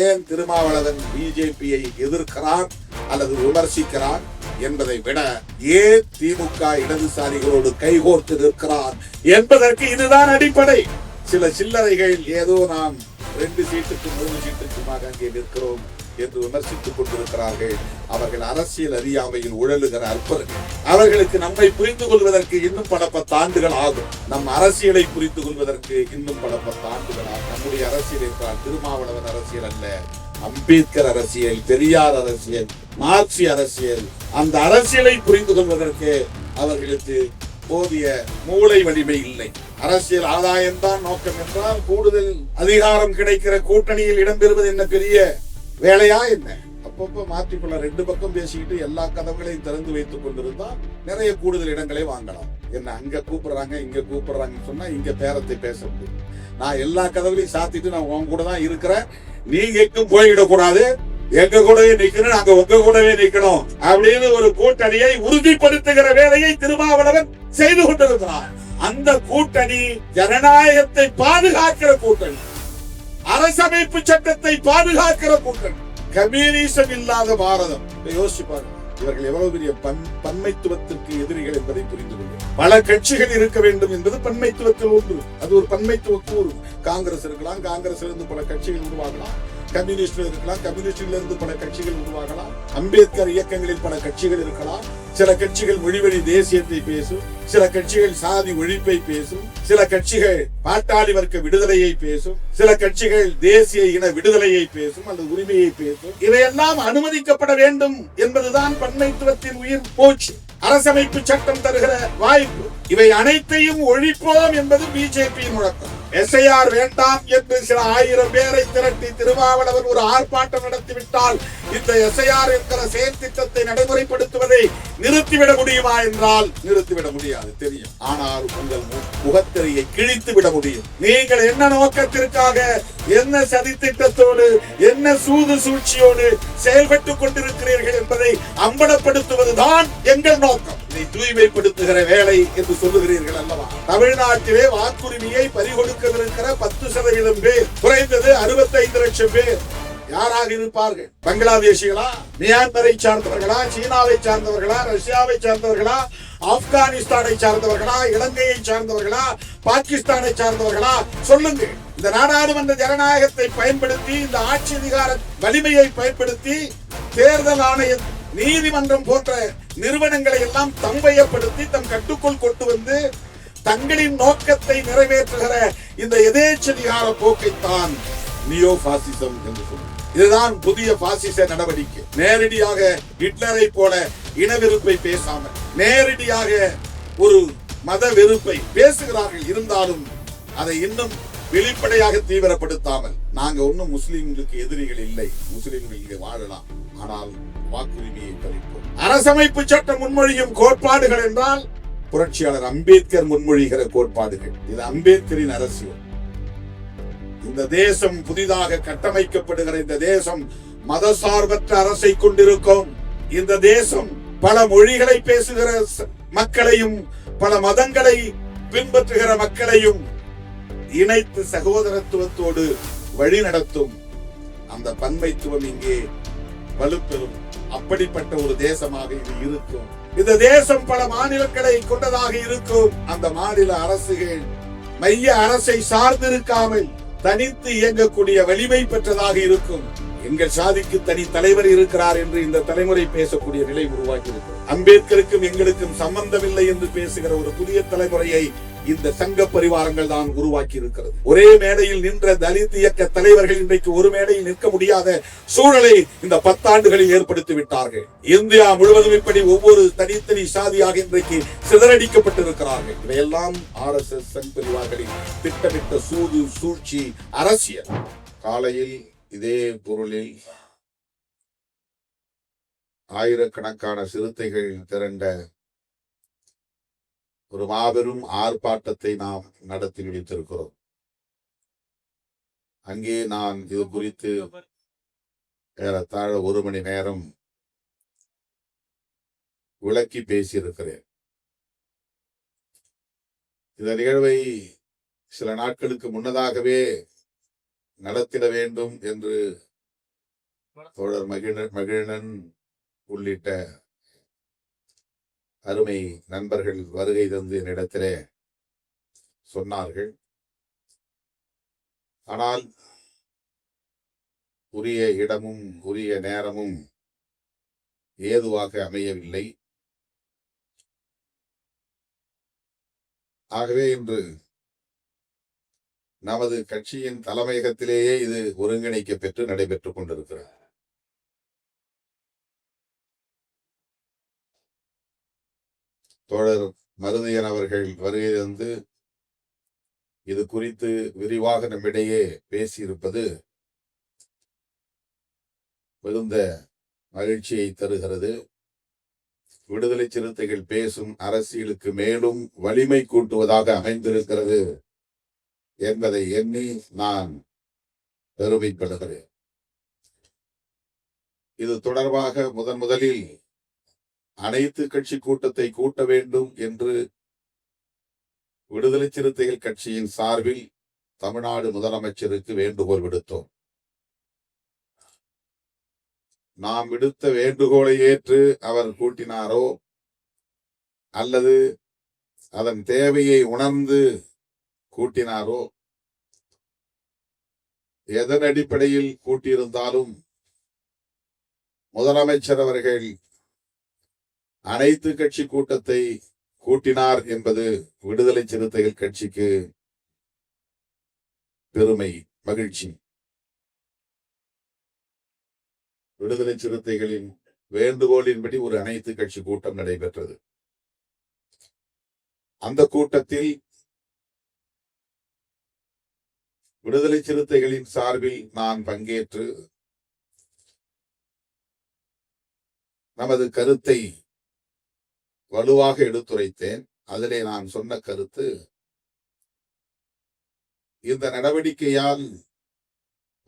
ஏன் திருமாவளவன் பிஜேபியை எதிர்க்கிறார் அல்லது விமர்சிக்கிறார் என்பதை விட ஏன் திமுக இடதுசாரிகளோடு கைகோர்த்து நிற்கிறார் என்பதற்கு இதுதான் அடிப்படை. சில சில்லறைகள் ஏதோ நாம் 2 சீட்டுக்கு 3 சீட்டுக்குமாக அங்கே நிற்கிறோம் என்று விமர்சித்துக் கொண்டிருக்கிறார்கள். அவர்கள் அரசியல் அறியாமையில் உழலுகிற அற்பர்கள். அவர்களுக்கு நம்மை புரிந்து கொள்வதற்கு இன்னும் பல 10 ஆண்டுகள் ஆகும். நம் அரசியலை புரிந்து கொள்வதற்கு இன்னும் பல 10 ஆண்டுகள் ஆகும். நம்முடைய அரசியல் என்றால் திருமாவளவன் அரசியல் அல்ல, அம்பேத்கர் அரசியல், பெரியார் அரசியல், மார்க்சி அரசியல். அந்த அரசியலை புரிந்து கொள்வதற்கு அவர்களுக்கு போதிய மூளை வலிமை இல்லை. அரசியல் ஆதாயம்தான் நோக்கம் என்றால் கூடுதல் அதிகாரம் கிடைக்கிற கூட்டணியில் இடம்பெறுவது என்ன பெரிய வேலையா என்ன? அப்பப்ப மாற்றிக்கொள்ள 2 பக்கம் பேசிக்கிட்டு எல்லா கதவுகளையும் திறந்து வைத்துக் கொண்டிருந்தா நிறைய கூடுதல் இடங்களை வாங்கலாம். என்ன அங்க கூப்பிடுறாங்க இங்க கூப்பிடுறாங்கன்னு சொன்னா இங்க பேரத்தை பேச முடியும். நான் எல்லா கதவுகளையும் சாத்திட்டு நான் உங்க கூட தான் இருக்கிறேன், நீங்க எங்கும் போய்விடக்கூடாது, எங்க கூடவே நிக்கணும், நாங்க உங்க கூடவே நிக்கணும் அப்படின்னு ஒரு கூட்டணியை உறுதிப்படுத்துகிற வேலையை திருமாவளவன் செய்து கொண்டிருக்கிறார். அந்த கூட்டணி ஜனநாயகத்தை பாதுகாக்கிற கூட்டணி, அரசமைப்பு சட்டத்தை பாதுகாக்கிற கூட்டணி, கம்யூனிசம் இல்லாத பாரதம். யோசிச்சு பாருங்க, இவர்கள் எவ்வளவு பெரிய பன்மைத்துவத்திற்கு எதிரிகள் என்பதை புரிந்து கொள்ளும். பல கட்சிகள் இருக்க வேண்டும் என்பது பன்மைத்துவத்தில் ஒன்று. அது ஒரு பன்மைத்துவ கூறு. காங்கிரஸ் இருக்கலாம், காங்கிரஸ்ல இருந்து பல கட்சிகள் உருவாகலாம். கம்யூனிஸ்ட் இருக்கலாம், கம்யூனிஸ்ட்ல இருந்து பல கட்சிகள் உருவாகலாம். அம்பேத்கர் இயக்கங்களில் பல கட்சிகள் இருக்கலாம். சில கட்சிகள் மொழிவழி தேசியத்தை பேசும், சில கட்சிகள் சாதி ஒழிப்பை பேசும், சில கட்சிகள் பாட்டாளி வர்க்க விடுதலையை பேசும், சில கட்சிகள் தேசிய இன விடுதலையை பேசும் அல்லது உரிமையை பேசும். இவையெல்லாம் அனுமதிக்கப்பட வேண்டும் என்பதுதான் பன்மைத்துவத்தின் உயிர் போச்சு. அரசமைப்பு சட்டம் தருகிற வாய்ப்பு. இவை அனைத்தையும் ஒழிப்போம் என்பது பிஜேபியின் முழக்கம். SIR வேண்டாம் என்று சில 1000 பேரை திரட்டி திருமாவளவன் ஒரு ஆர்ப்பாட்டம் நடத்திவிட்டால் இந்த SIR என்கிற செயல் திட்டத்தை நடைமுறைப்படுத்துவதை நிறுத்திவிட முடியுமா என்றால் நிறுத்திவிட முடியாது, தெரியும். ஆனால் உங்கள் முகத்திரையை கிழித்து விட முடியும். நீங்கள் என்ன நோக்கத்திற்காக, என்ன சதி திட்டத்தோடு, என்ன சூது சூழ்ச்சியோடு செயல்பட்டுக் கொண்டிருக்கிறீர்கள் என்பதை அம்பலப்படுத்துவதுதான் எங்கள் நோக்கம். இதை தூய்மைப்படுத்துகிற வேலை என்று சொல்லுகிறீர்கள் அல்லவா? தமிழ்நாட்டிலே வாக்குரிமையை பறிகொடுக்கவிருக்கிற 10% பேர், குறைந்தது 65 லட்சம் பேர் யாராக இருப்பார்கள்? பங்களாதேஷிகளா, மியான்மரை சார்ந்தவர்களா, சீனாவை சார்ந்தவர்களா, ரஷ்யாவை சார்ந்தவர்களா, ஆப்கானிஸ்தானை சார்ந்தவர்களா, இலங்கையை சார்ந்தவர்களா, பாகிஸ்தானை சார்ந்தவர்களா? சொல்லுங்க. இந்த நாடாளுமன்ற ஜனநாயகத்தை பயன்படுத்தி, இந்த ஆட்சி அதிகார வலிமையை பயன்படுத்தி தேர்தல் ஆணையம், நீதிமன்றம் போன்ற நிறுவனங்களை எல்லாம் தம்வயப்படுத்தி தம் கட்டுக்குள் கொண்டு வந்து தங்களின் நோக்கத்தை நிறைவேற்றுகிற இந்த எதேச்சதிகார போக்கைத்தான் நியோ பாசிசம் என்று சொல்லுவோம். இதுதான் புதிய பாசிச நடவடிக்கை. நேரடியாக ஹிட்லரை போல இன வெறுப்பை பேசாமல், நேரடியாக ஒரு மத வெறுப்பை பேசுகிறார்கள். இருந்தாலும் அதை இன்னும் வெளிப்படையாக தீவிரப்படுத்தாமல், நாங்க ஒன்னும் முஸ்லிம்களுக்கு எதிரிகள் இல்லை, முஸ்லிம்கள் இங்கே வாழலாம், ஆனால் வாக்குரிமையை பறிப்போம். அரசமைப்பு சட்டம் முன்மொழியும் கோட்பாடுகள் என்றால் புரட்சியாளர் அம்பேத்கர் முன்மொழிகிற கோட்பாடுகள். இது அம்பேத்கரின் அரசியல். இந்த தேசம் புதிதாக கட்டமைக்கப்படுகிற இந்த தேசம் மதசார்பற்ற அரசை கொண்டிருக்கும். இந்த தேசம் பல மொழிகளை பேசுகிற மக்களையும் பல மதங்களை பின்பற்றுகிற மக்களையும் இணைத்து சகோதரத்துவத்தோடு வழி நடத்தும். அந்த பன்மைத்துவம் இங்கே வலுப்பெறும். அப்படிப்பட்ட ஒரு தேசமாக இது இருக்கும். இந்த தேசம் பல மாநிலங்களை கொண்டதாக இருக்கும். அந்த மாநில அரசுகள் மைய அரசை சார்ந்திருக்காமல் தனித்து இயங்கக்கூடிய வலிமை பெற்றதாக இருக்கும். எங்கள் சாதிக்கு தனி தலைவர் இருக்கிறார் என்று இந்த தலைமுறை பேசக்கூடிய நிலை உருவாக்கி இருக்கும். அம்பேத்கருக்கும் எங்களுக்கும் சம்பந்தமில்லை என்று பேசுகிற ஒரு புதிய தலைமுறையை இந்த சங்க பரிவாரங்கள் தான் உருவாக்கி இருக்கிறது. ஒரே மேடையில் நின்ற தலித் இயக்க தலைவர்கள் இன்றைக்கு ஒரு மேடையில் நிற்க முடியாத சூழலை இந்த 10 ஆண்டுகளில் ஏற்படுத்தி விட்டார்கள். இந்தியா முழுவதும் இப்படி ஒவ்வொரு தனித்தனி சாதியாக இன்றைக்கு சிதறடிக்கப்பட்டிருக்கிறார்கள். இவையெல்லாம் RSS சங் பரிவார்களின் திட்டமிட்ட சூது சூழ்ச்சி அரசியல். காலையில் இதே பொருளில் ஆயிரக்கணக்கான சிறுத்தைகள் திரண்ட ஒரு மாபெரும் ஆர்ப்பாட்டத்தை நாம் நடத்தி முடித்திருக்கிறோம். அங்கே நான் இது குறித்து ஏறத்தாழ 1 மணி நேரம் விளக்கி பேசியிருக்கிறேன். இந்த நிகழ்வை சில நாட்களுக்கு முன்னதாகவே நடத்திட வேண்டும் என்று தோழர் மகிழன் உள்ளிட்ட அருமை நண்பர்கள் வருகை தந்து என்னிடத்திலே சொன்னார்கள். ஆனால் உரிய இடமும் உரிய நேரமும் ஏதுவாக அமையவில்லை. ஆகவே இன்று நமது கட்சியின் தலைமையகத்திலேயே இது ஒருங்கிணைக்க பெற்று நடைபெற்றுக் கொண்டிருக்கிறது. தோழர் மருதையன் அவர்கள் வருகை தந்து இது குறித்து விரிவாக நம்மிடையே பேசியிருப்பது மிகுந்த மகிழ்ச்சியை தருகிறது. விடுதலை சிறுத்தைகள் பேசும் அரசியலுக்கு மேலும் வலிமை கூட்டுவதாக அமைந்திருக்கிறது என்பதை எண்ணி நான் பெருமைப்படுகிறேன். இது தொடர்பாக முதலில் அனைத்து கட்சி கூட்டத்தை கூட்ட வேண்டும் என்று விடுதலை சிறுத்தைகள் கட்சியின் சார்பில் தமிழ்நாடு முதலமைச்சருக்கு வேண்டுகோள் விடுத்தோம். நாம் விடுத்த வேண்டுகோளை ஏற்று அவர் கூட்டினாரோ அல்லது அதன் தேவையை உணர்ந்து கூட்டினாரோ, எதன் அடிப்படையில் கூட்டியிருந்தாலும் முதலமைச்சர் அவர்கள் அனைத்து கட்சி கூட்டத்தை கூட்டினார் என்பது விடுதலை சிறுத்தைகள் கட்சிக்கு பெருமை, மகிழ்ச்சி. விடுதலை சிறுத்தைகளின் வேண்டுகோளின்படி ஒரு அனைத்து கட்சி கூட்டம் நடைபெற்றது. அந்த கூட்டத்தில் விடுதலை சிறுத்தைகளின் சார்பில் நான் பங்கேற்று நமது கருத்தை வலுவாக எடுத்துரைத்தேன். அதிலே நான் சொன்ன கருத்து, இந்த நடவடிக்கையால்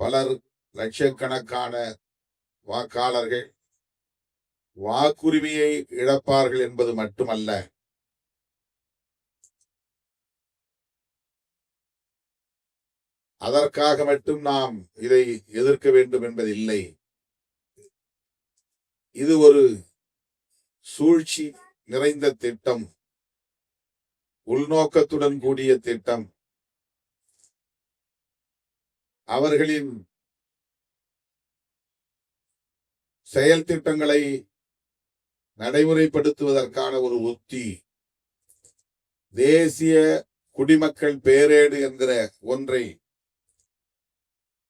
பலர் லட்சக்கணக்கான வாக்காளர்கள் வாக்குரிமையை இழப்பார்கள் என்பது மட்டுமல்ல, அதற்காக மட்டும் நாம் இதை எதிர்க்க வேண்டும் என்பதில்லை. இது ஒரு சூழ்ச்சி நிறைந்த திட்டம், உள்நோக்கத்துடன் கூடிய திட்டம். அவர்களின் செயல் திட்டங்களை நடைமுறைப்படுத்துவதற்கான ஒரு உத்தி தேசிய குடிமக்கள் பேரேடு என்கிற ஒன்றை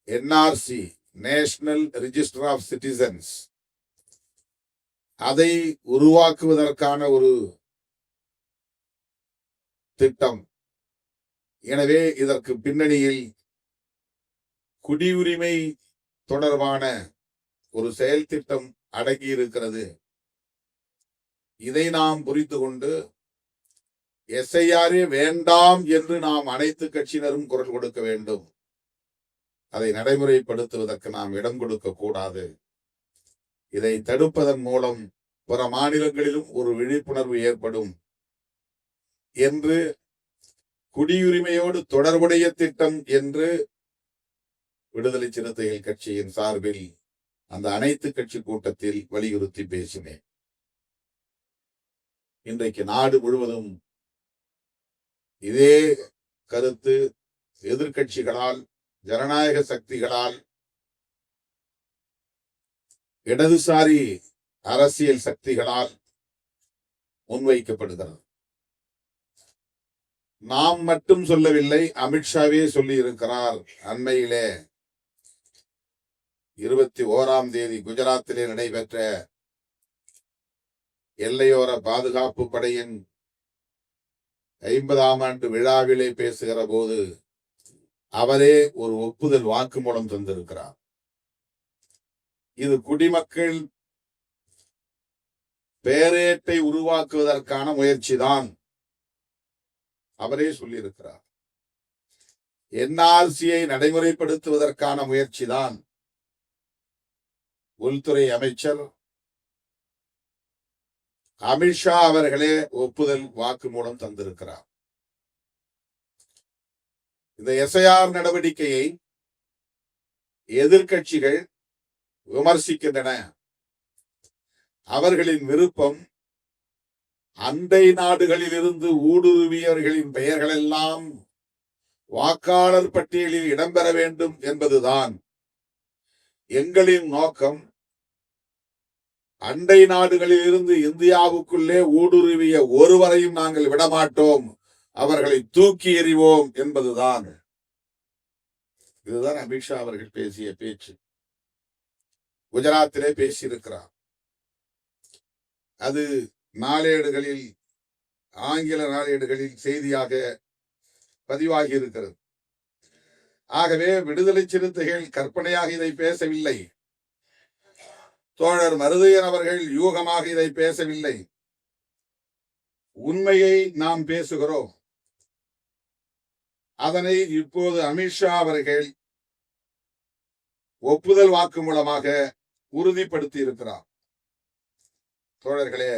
NRC, national register of citizens, அதை உருவாக்குவதற்கான ஒரு திட்டம். எனவே இதற்கு பின்னணியில் குடியுரிமை தொடர்பான ஒரு செயல் திட்டம் அடங்கி இருக்கிறது. இதை நாம் புரிந்து கொண்டு எஸ்ஐஆரே வேண்டாம் என்று நாம் அனைத்து கட்சியினரும் குரல் கொடுக்க வேண்டும். அதை நடைமுறைப்படுத்துவதற்கு நாம் இடம் கொடுக்க கூடாது. இதை தடுப்பதன் மூலம் பிற மாநிலங்களிலும் ஒரு விழிப்புணர்வு ஏற்படும் என்று குடியுரிமையோடு தொடர்புடைய திட்டம் என்று விடுதலை சிறுத்தைகள் கட்சியின் சார்பில் அந்த அனைத்து கட்சி கூட்டத்தில் வலியுறுத்தி பேசினேன். இன்றைக்கு நாடு முழுவதும் இதே கருத்து எதிர்கட்சிகளால், ஜனநாயக சக்திகளால், இடதுசாரி அரசியல் சக்திகளால் முன்வைக்கப்படுகிறது. நாம் மட்டும் சொல்லவில்லை, அமித்ஷாவே சொல்லி இருக்கிறார். அண்மையிலே 21ஆம் தேதி குஜராத்திலே நடைபெற்ற எல்லையோர பாதுகாப்பு படையின் 50ஆம் ஆண்டு விழாவிலே பேசுகிற போது அவரே ஒரு ஒப்புதல் வாக்குமூலம் தந்திருக்கிறார். இது குடிமக்கள் பேரேட்டை உருவாக்குவதற்கான முயற்சிதான். அவரே சொல்லியிருக்கிறார். என்ஆர்சியை நடைமுறைப்படுத்துவதற்கான முயற்சிதான். உள்துறை அமைச்சர் அமித்ஷா அவர்களே ஒப்புதல் வாக்குமூலம் தந்திருக்கிறார். இந்த எஸ்ஐஆர் நடவடிக்கையை எதிர்கட்சிகள் விமர்சிக்கின்றன. அவர்களின் விருப்பம் அண்டை நாடுகளில் இருந்து ஊடுருவியவர்களின் பெயர்கள் எல்லாம் வாக்காளர் பட்டியலில் இடம்பெற வேண்டும் என்பதுதான். எங்களின் நோக்கம் அண்டை நாடுகளில் இருந்து இந்தியாவுக்குள்ளே ஊடுருவிய ஒருவரையும் நாங்கள் விடமாட்டோம், அவர்களை தூக்கி எறிவோம் என்பதுதான். இதுதான் அமித்ஷா அவர்கள் பேசிய பேச்சு. குஜராத்திலே பேசியிருக்கிறார். அது நாளேடுகளில், ஆங்கில நாளேடுகளில் செய்தியாக பதிவாகி இருக்கிறது. ஆகவே விடுதலை சிறுத்தைகள் கற்பனையாக இதை பேசவில்லை. தோழர் மருதையன் அவர்கள் யூகமாக இதை பேசவில்லை. உண்மையை நாம் பேசுகிறோம். அதனை இப்போது அமித்ஷா அவர்கள் ஒப்புதல் வாக்கு மூலமாக உறுதிப்படுத்தி இருக்கிறார். தோழர்களே,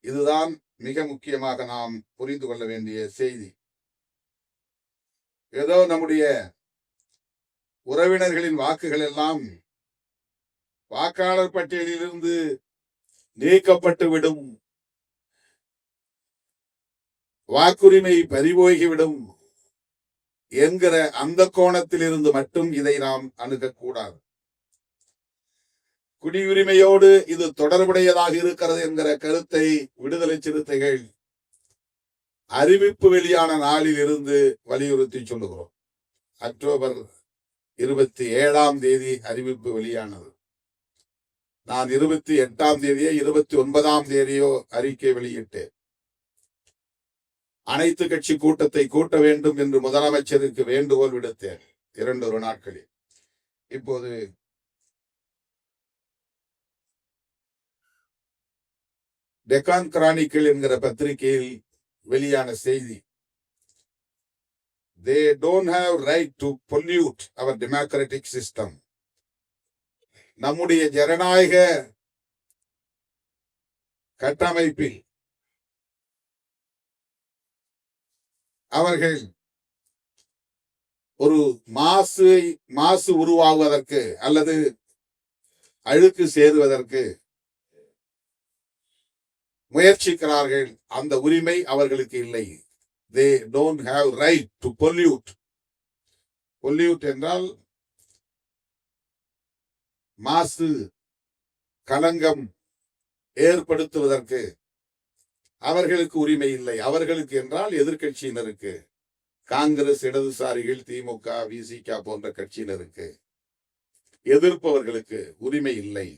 இதுதான் மிக முக்கியமாக நாம் புரிந்து கொள்ள வேண்டிய செய்தி. ஏதோ நம்முடைய உறவினர்களின் வாக்குகள் எல்லாம் வாக்காளர் பட்டியலிலிருந்து நீக்கப்பட்டு விடும், வாக்குரிமை பறிபோகிவிடும் என்கிற அந்த கோணத்தில் இருந்து மட்டும் இதை நாம் அணுகக்கூடாது. குடியுரிமையோடு இது தொடர்புடையதாக இருக்கிறது என்கிற கருத்தை விடுதலை சிறுத்தைகள் அறிவிப்பு வெளியான நாளில் இருந்து வலியுறுத்தி சொல்லுகிறோம். அக்டோபர் 27ஆம் தேதி அறிவிப்பு வெளியானது. நான் 28ஆம் தேதியோ 29ஆம் தேதியோ அறிக்கை வெளியிட்டேன். அனைத்து கட்சி கூட்டத்தை கூட்ட வேண்டும் என்று முதலமைச்சருக்கு வேண்டுகோள் விடுத்தேன் 2 நாட்களில். இப்போது டெக்கான் கிரானிக்கல் என்கிற பத்திரிகையில் வெளியான செய்தி, they don't have right to pollute our democratic system. நம்முடைய ஜனநாயக கட்டமைப்பில் அவர்கள் ஒரு மாசு உருவாகுவதற்கு அல்லது அழுக்கு சேருவதற்கு முயற்சிக்கிறார்கள். அந்த உரிமை அவர்களுக்கு இல்லை. they don't have right to pollute. pollute என்றால் மாசு, களங்கம் ஏற்படுத்துவதற்கு அவர்களுக்கு உரிமை இல்லை. அவர்களுக்கு என்றால் எதிர்கட்சியினருக்கு, காங்கிரஸ், இடதுசாரிகள், திமுக, விசிக போன்ற கட்சியினருக்கு, எதிர்ப்பவர்களுக்கு உரிமை இல்லை.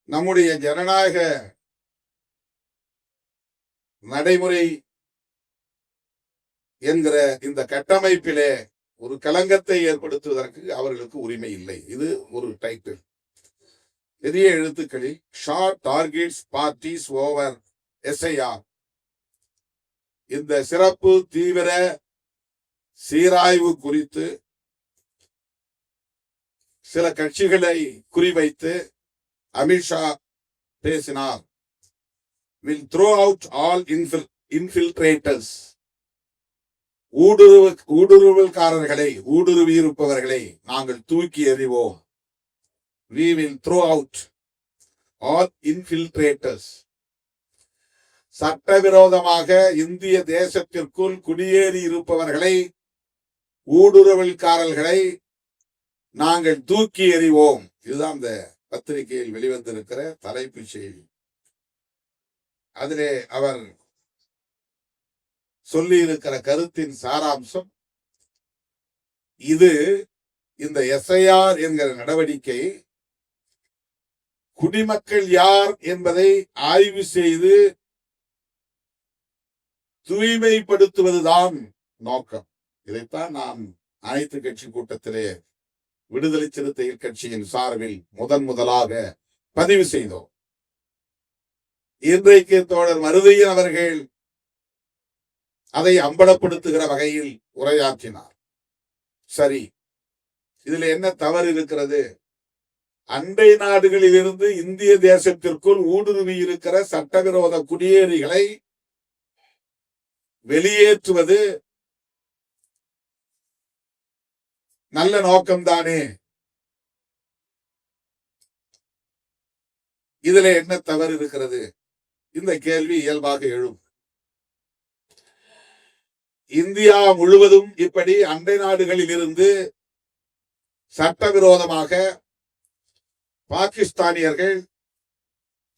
நம்முடைய ஜனநாயக நடைமுறை என்கிற இந்த கட்டமைப்பிலே ஒரு களங்கத்தை ஏற்படுத்துவதற்கு அவர்களுக்கு உரிமை இல்லை. இது ஒரு டைட்டில். பெரிய எழுத்துக்களில் short targets parties over SIR. இந்த சிறப்பு தீவிர சீராய்வு குறித்து சில கட்சிகளை குறிவைத்து அமித்ஷா பேசினார். will throw out all infiltrators. ஊடுருவல்காரர்களை, ஊடுருவியிருப்பவர்களை நாங்கள் தூக்கி எறிவோம். we will throw out all infiltrators. சட்டவிரோதமாக இந்திய தேசத்திற்குள் குடியேறி இருப்பவர்களை, ஊடுருவல்காரர்களை நாங்கள் தூக்கி எறிவோம். இதுதான் இந்த பத்திரிகையில் வெளிவந்திருக்கிற தலைப்பு செய்தி. அதிலே அவர் சொல்லி இருக்கிற கருத்தின் சாராம்சம் இது. இந்த எஸ்ஐஆர் என்கிற நடவடிக்கை குடிமக்கள் யார் என்பதை ஆய்வு செய்து தூய்மைப்படுத்துவதுதான் நோக்கம். இதைத்தான் நாம் அனைத்து கட்சி கூட்டத்திலே விடுதலை சிறுத்தைகள் கட்சியின் சார்பில் முதலாக பதிவு செய்தோம். இன்றைக்கு தோழர் மருதையன் அவர்கள் அதை அம்பலப்படுத்துகிற வகையில் உரையாற்றினார். சரி, இதுல என்ன தவறு இருக்கிறது? அண்டை நாடுகளில் இருந்து இந்திய தேசத்திற்குள் ஊடுருவி இருக்கிற சட்டவிரோத குடியேறிகளை வெளியேற்றுவது நல்ல நோக்கம்தானே. இதுல என்ன தவறு இருக்கிறது? இந்த கேள்வி இயல்பாக எழும். இந்தியா முழுவதும் இப்படி அண்டை நாடுகளில் இருந்து சட்டவிரோதமாக பாகிஸ்தானியர்கள்,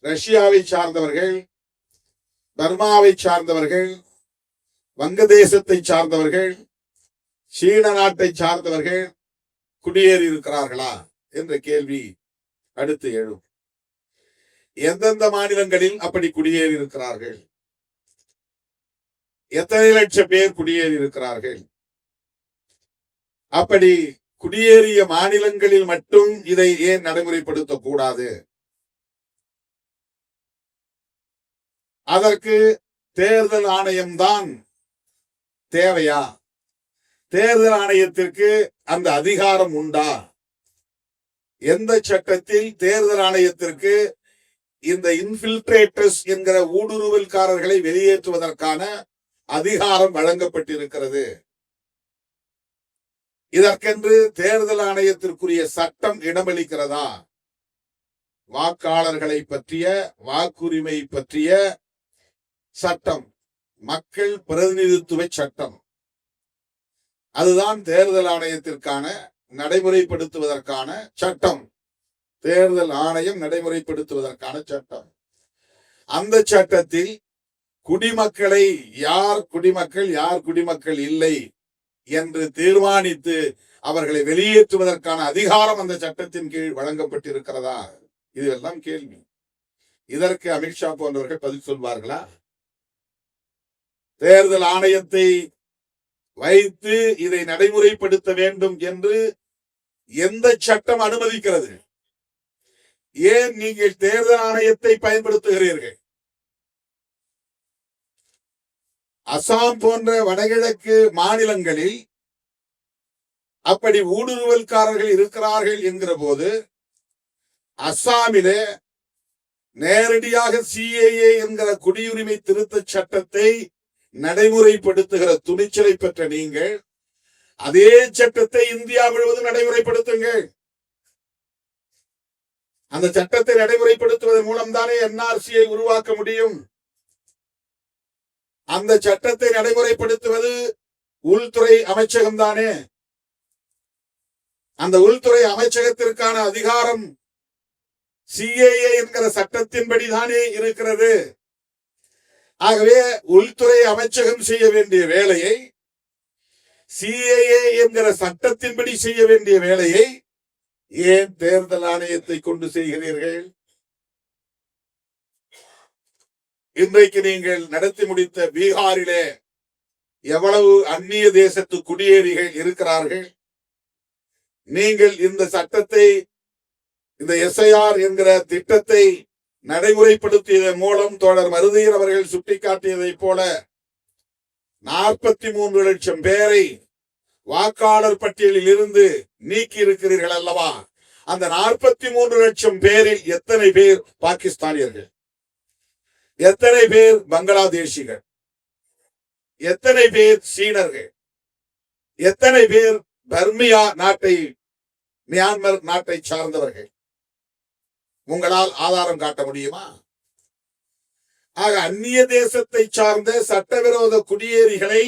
ரஷ்யாவை சார்ந்தவர்கள், பர்மாவை சார்ந்தவர்கள், வங்கதேசத்தை சார்ந்தவர்கள், சீன நாட்டை சார்ந்தவர்கள் குடியேறி இருக்கிறார்களா என்ற கேள்வி அடுத்து எழும். எந்தெந்த மாநிலங்களில் அப்படி குடியேறி இருக்கிறார்கள்? எத்தனை லட்சம் பேர் குடியேறி இருக்கிறார்கள்? அப்படி குடியேறிய மாநிலங்களில் மட்டும் இதை ஏன் நடைமுறைப்படுத்தக் கூடாது? அதற்கு தேர்தல் ஆணையம்தான் தேவையா? தேர்தல் ஆணையத்திற்கு அந்த அதிகாரம் உண்டா? எந்த சட்டத்தில் தேர்தல் ஆணையத்திற்கு இந்த இன்ஃபில்ட்ரேட்டர்ஸ் என்கிற ஊடுருவல்காரர்களை வெளியேற்றுவதற்கான அதிகாரம் வழங்கப்பட்டிருக்கிறது? இதற்கென்று தேர்தல் ஆணையத்திற்குரிய சட்டம் இடமளிக்கிறதா? வாக்காளர்களை பற்றிய, வாக்குரிமை பற்றிய சட்டம், மக்கள் பிரதிநிதித்துவ சட்டம், அதுதான் தேர்தல் ஆணையத்திற்கான நடைமுறைப்படுத்துவதற்கான சட்டம். தேர்தல் ஆணையம் நடைமுறைப்படுத்துவதற்கான சட்டம். அந்த சட்டத்தில் குடிமக்களை யார் குடிமக்கள், யார் குடிமக்கள் இல்லை என்று தீர்மானித்து அவர்களை வெளியேற்றுவதற்கான அதிகாரம் அந்த சட்டத்தின் கீழ் வழங்கப்பட்டிருக்கிறதா? இதெல்லாம் கேள்வி. இதற்கு அமித்ஷா போன்றவர்கள் பதில் சொல்வார்களா? தேர்தல் ஆணையத்தை வைத்து இதை நடைமுறைப்படுத்த வேண்டும் என்று எந்த சட்டம் அனுமதிக்கிறது? ஏன் நீங்கள் தேர்தல் ஆணையத்தை பயன்படுத்துகிறீர்கள்? அசாம் போன்ற வடகிழக்கு மாநிலங்களில் அப்படி ஊடுருவல்காரர்கள் இருக்கிறார்கள் என்கிற போது அசாமிலே நேரடியாக சிஏஏ என்கிற குடியுரிமை திருத்த சட்டத்தை நடைமுறைப்படுத்துகிற துணிச்சலை பெற்ற நீங்கள் அதே சட்டத்தை இந்தியா முழுவதும் நடைமுறைப்படுத்துங்கள். அந்த சட்டத்தை நடைமுறைப்படுத்துவதன் மூலம் தானே என்ஆர்சியை உருவாக்க முடியும். அந்த சட்டத்தை நடைமுறைப்படுத்துவது உள்துறை அமைச்சகம் தானே. அந்த உள்துறை அமைச்சகத்திற்கான அதிகாரம் சிஏஏ என்கிற சட்டத்தின்படி தானே இருக்கிறது. ஆகவே உள்துறை அமைச்சகம் செய்ய வேண்டிய வேலையை, சிஏஏ என்கிற சட்டத்தின்படி செய்ய வேண்டிய வேலையை ஏன் தேர்தல் ஆணையத்தை கொண்டு செய்கிறீர்கள்? இன்றைக்கு நீங்கள் நடத்தி முடித்த பீகாரிலே எவ்வளவு அந்நிய தேசத்து குடியேறிகள் இருக்கிறார்கள்? நீங்கள் இந்த சட்டத்தை, இந்த எஸ்ஐஆர் என்கிற திட்டத்தை நடைமுறைப்படுத்தியதன் மூலம் தோழர் மருதையர் அவர்கள் சுட்டிக்காட்டியதை போல 43 லட்சம் பேரை வாக்காளர் பட்டியலில் இருந்து நீக்கி இருக்கிறீர்கள் அல்லவா? அந்த 43 லட்சம் பேரில் எத்தனை பேர் பாகிஸ்தானியர்கள், எத்தனை பேர் பங்களாதேஷிகள், எத்தனை பேர் சீனர்கள், எத்தனை பேர் பர்மியா நாட்டை, மியான்மர் நாட்டை சார்ந்தவர்கள்? உங்களால் ஆதாரம் காட்ட முடியுமா? ஆக அந்நிய தேசத்தை சார்ந்த சட்டவிரோத குடியேறிகளை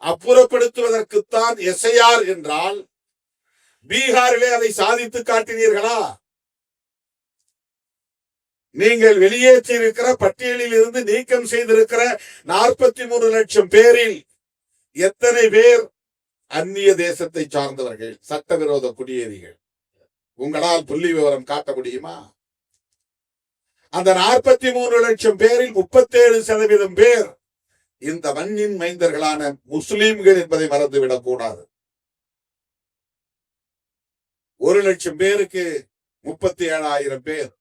அப்புறப்படுத்துவதற்குத்தான் எஸ்ஐஆர் என்றால், பீகாரிலே அதை சாதித்து காட்டினீர்களா? நீங்கள் வெளியேற்றி இருக்கிற பட்டியலில் இருந்து நீக்கம் செய்திருக்கிற 43 லட்சம் பேரில் எத்தனை பேர் அந்நிய தேசத்தை சார்ந்தவர்கள், சட்டவிரோத குடியேறிகள்? உங்களால் புள்ளி விவரம் காட்ட முடியுமா? அந்த 43 லட்சம் பேரில் 37% பேர் இந்த மண்ணின் மைந்தர்களான முஸ்லிம்கள் என்பதை மறந்துவிடக் கூடாது. 1 லட்சம் பேருக்கு 37,000 பேர்,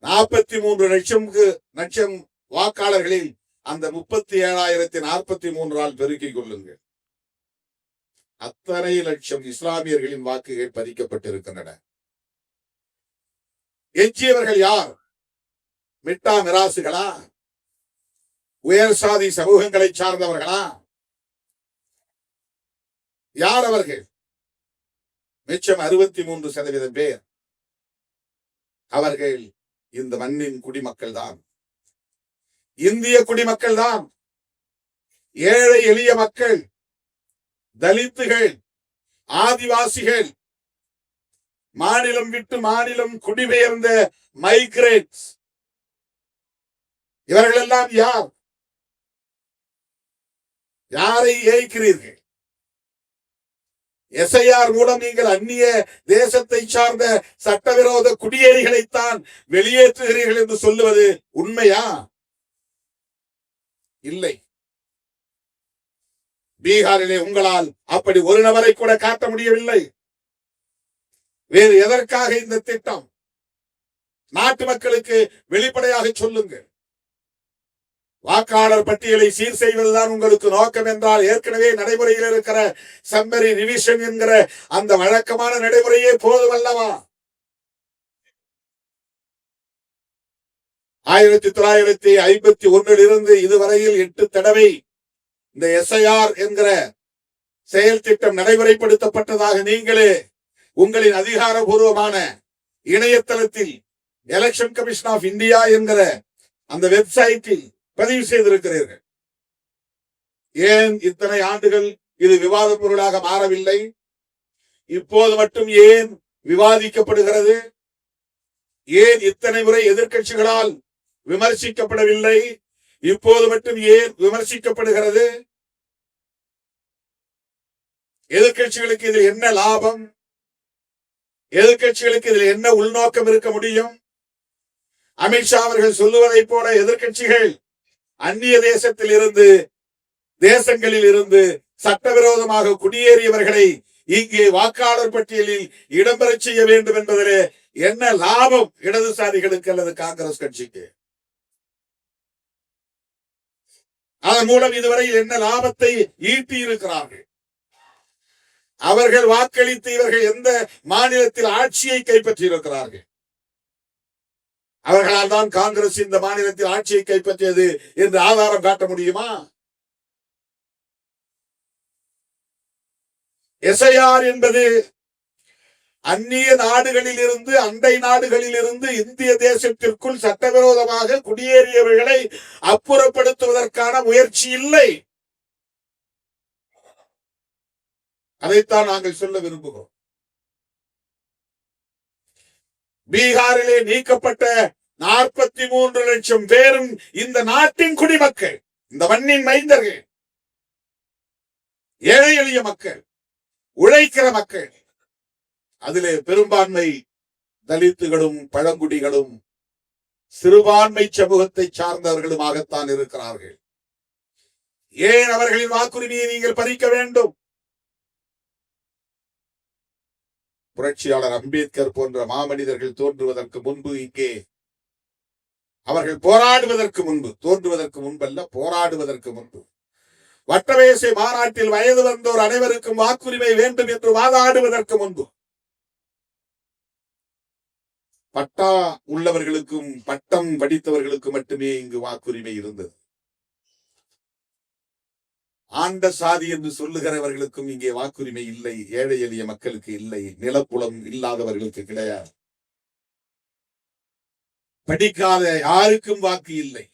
43 லட்சம் வாக்காளர்களில் அந்த 37,043 பெருக்கிக் கொள்ளுங்கள். அத்தனை லட்சம் இஸ்லாமியர்களின் வாக்குகள் பதிக்கப்பட்டிருக்கின்றன. எஞ்சியவர்கள் யார்? மிட்டா மிராசுகளா? உயர் சாதி சமூகங்களை சார்ந்தவர்களா? யார் அவர்கள்? மிச்சம் 63% பேர் அவர்கள் இந்த மண்ணின் குடிமக்கள் தான், இந்திய குடிமக்கள் தான், ஏழை எளிய மக்கள், தலித்துகள், ஆதிவாசிகள், மாநிலம் விட்டு மாநிலம் குடிபெயர்ந்த மைக்ரேட்ஸ், இவர்கள் எல்லாம் யார்? யாரை ஏய்க்கிறீர்கள்? எஸ்ஐஆர் மூலம் நீங்கள் அந்நிய தேசத்தை சார்ந்த சட்டவிரோத குடியேறிகளைத்தான் வெளியேற்றுகிறீர்கள் என்று சொல்லுவது உண்மையா? இல்லை. பீகாரிலே உங்களால் அப்படி ஒரு நபரை கூட காட்ட முடியவில்லை. வேறு எதற்காக இந்த திட்டம்? நாட்டு மக்களுக்கு வெளிப்படையாக சொல்லுங்கள். வாக்காளர் பட்டியலை சீர் செய்வதுதான் உங்களுக்கு நோக்கம் என்றால், ஏற்கனவே நடைமுறையில் இருக்கிற சம்மரி ரிவிஷன் என்கிற அந்த வழக்கமான நடைமுறையே போதும் அல்லவா? 1951 இருந்து இதுவரையில் 8 தடவை இந்த எஸ்ஐஆர் என்கிற செயல் திட்டம் நடைமுறைப்படுத்தப்பட்டதாக நீங்களே உங்களின் அதிகாரபூர்வமான இணையதளத்தில் எலெக்ஷன் கமிஷன் ஆஃப் இந்தியா என்கிற அந்த வெப்சைட்டில் பதிவு செய்திருக்கிறீர்கள். ஏன் இத்தனை ஆண்டுகள் இது விவாத பொருளாக மாறவில்லை? இப்போது மட்டும் ஏன் விவாதிக்கப்படுகிறது? ஏன் இத்தனை முறை எதிர்க்கட்சிகளால் விமர்சிக்கப்படவில்லை? இப்போது மட்டும் ஏன் விமர்சிக்கப்படுகிறது? எதிர்க்கட்சிகளுக்கு இதில் என்ன லாபம்? எதிர்க்கட்சிகளுக்கு இதில் என்ன உள்நோக்கம் இருக்க முடியும்? அமித்ஷா அவர்கள் சொல்லுவதை போல எதிர்க்கட்சிகள் அந்நிய தேசத்தில் இருந்து, தேசங்களில் இருந்து சட்டவிரோதமாக குடியேறியவர்களை இங்கே வாக்காளர் பட்டியலில் இடம்பெறச் செய்ய வேண்டும் என்பதிலே என்ன லாபம் இடதுசாரிகளுக்கு அல்லது காங்கிரஸ் கட்சிக்கு? அதன் மூலம் இதுவரை என்ன லாபத்தை ஈட்டி இருக்கிறார்கள்? அவர்கள் வாக்களித்து இவர்கள் எந்த மாநிலத்தில் ஆட்சியை கைப்பற்றி இருக்கிறார்கள்? அவர்களால் தான் காங்கிரஸ் இந்த மாநிலத்தில் ஆட்சியை கைப்பற்றியது என்று ஆதாரம் காட்ட முடியுமா? எஸ்ஐஆர் என்பது அந்நிய நாடுகளில் இருந்து, அண்டை நாடுகளில் இருந்து இந்திய தேசத்திற்குள் சட்டவிரோதமாக குடியேறியவர்களை அப்புறப்படுத்துவதற்கான முயற்சி இல்லை. அதைத்தான் நாங்கள் சொல்ல விரும்புகிறோம். பீகாரிலே நீக்கப்பட்ட 43 லட்சம் பேரும் இந்த நாட்டின் குடிமக்கள், இந்த மண்ணின் மைந்தர்கள், ஏழை எளிய மக்கள், உழைக்கிற மக்கள். அதிலே பெரும்பான்மை தலித்துகளும் பழங்குடிகளும் சிறுபான்மை சமூகத்தை சார்ந்தவர்களுமாகத்தான் இருக்கிறார்கள். ஏன் அவர்களின் வாக்குரிமையை நீங்கள் பறிக்க வேண்டும்? புரட்சியாளர் அம்பேத்கர் போன்ற மாமனிதர்கள் தோன்றுவதற்கு முன்பு, இங்கே அவர்கள் போராடுவதற்கு முன்பு, தோன்றுவதற்கு முன்பல்ல, போராடுவதற்கு முன்பு வட்டமேசை மாநாட்டில் வயது வந்தோர் அனைவருக்கும் வாக்குரிமை வேண்டும் என்று வாதாடுவதற்கு முன்பு பட்டா உள்ளவர்களுக்கும் பட்டம் படித்தவர்களுக்கு மட்டுமே இங்கு வாக்குரிமை இருந்தது. ஆண்ட சாதி என்று சொல்லுகிறவர்களுக்கும் இங்கே வாக்குரிமை இல்லை. ஏழை எளிய மக்களுக்கு இல்லை. நிலப்புலம் இல்லாதவர்களுக்கு கிடையாது. படிக்காத யாருக்கும் வாக்கு இல்லை.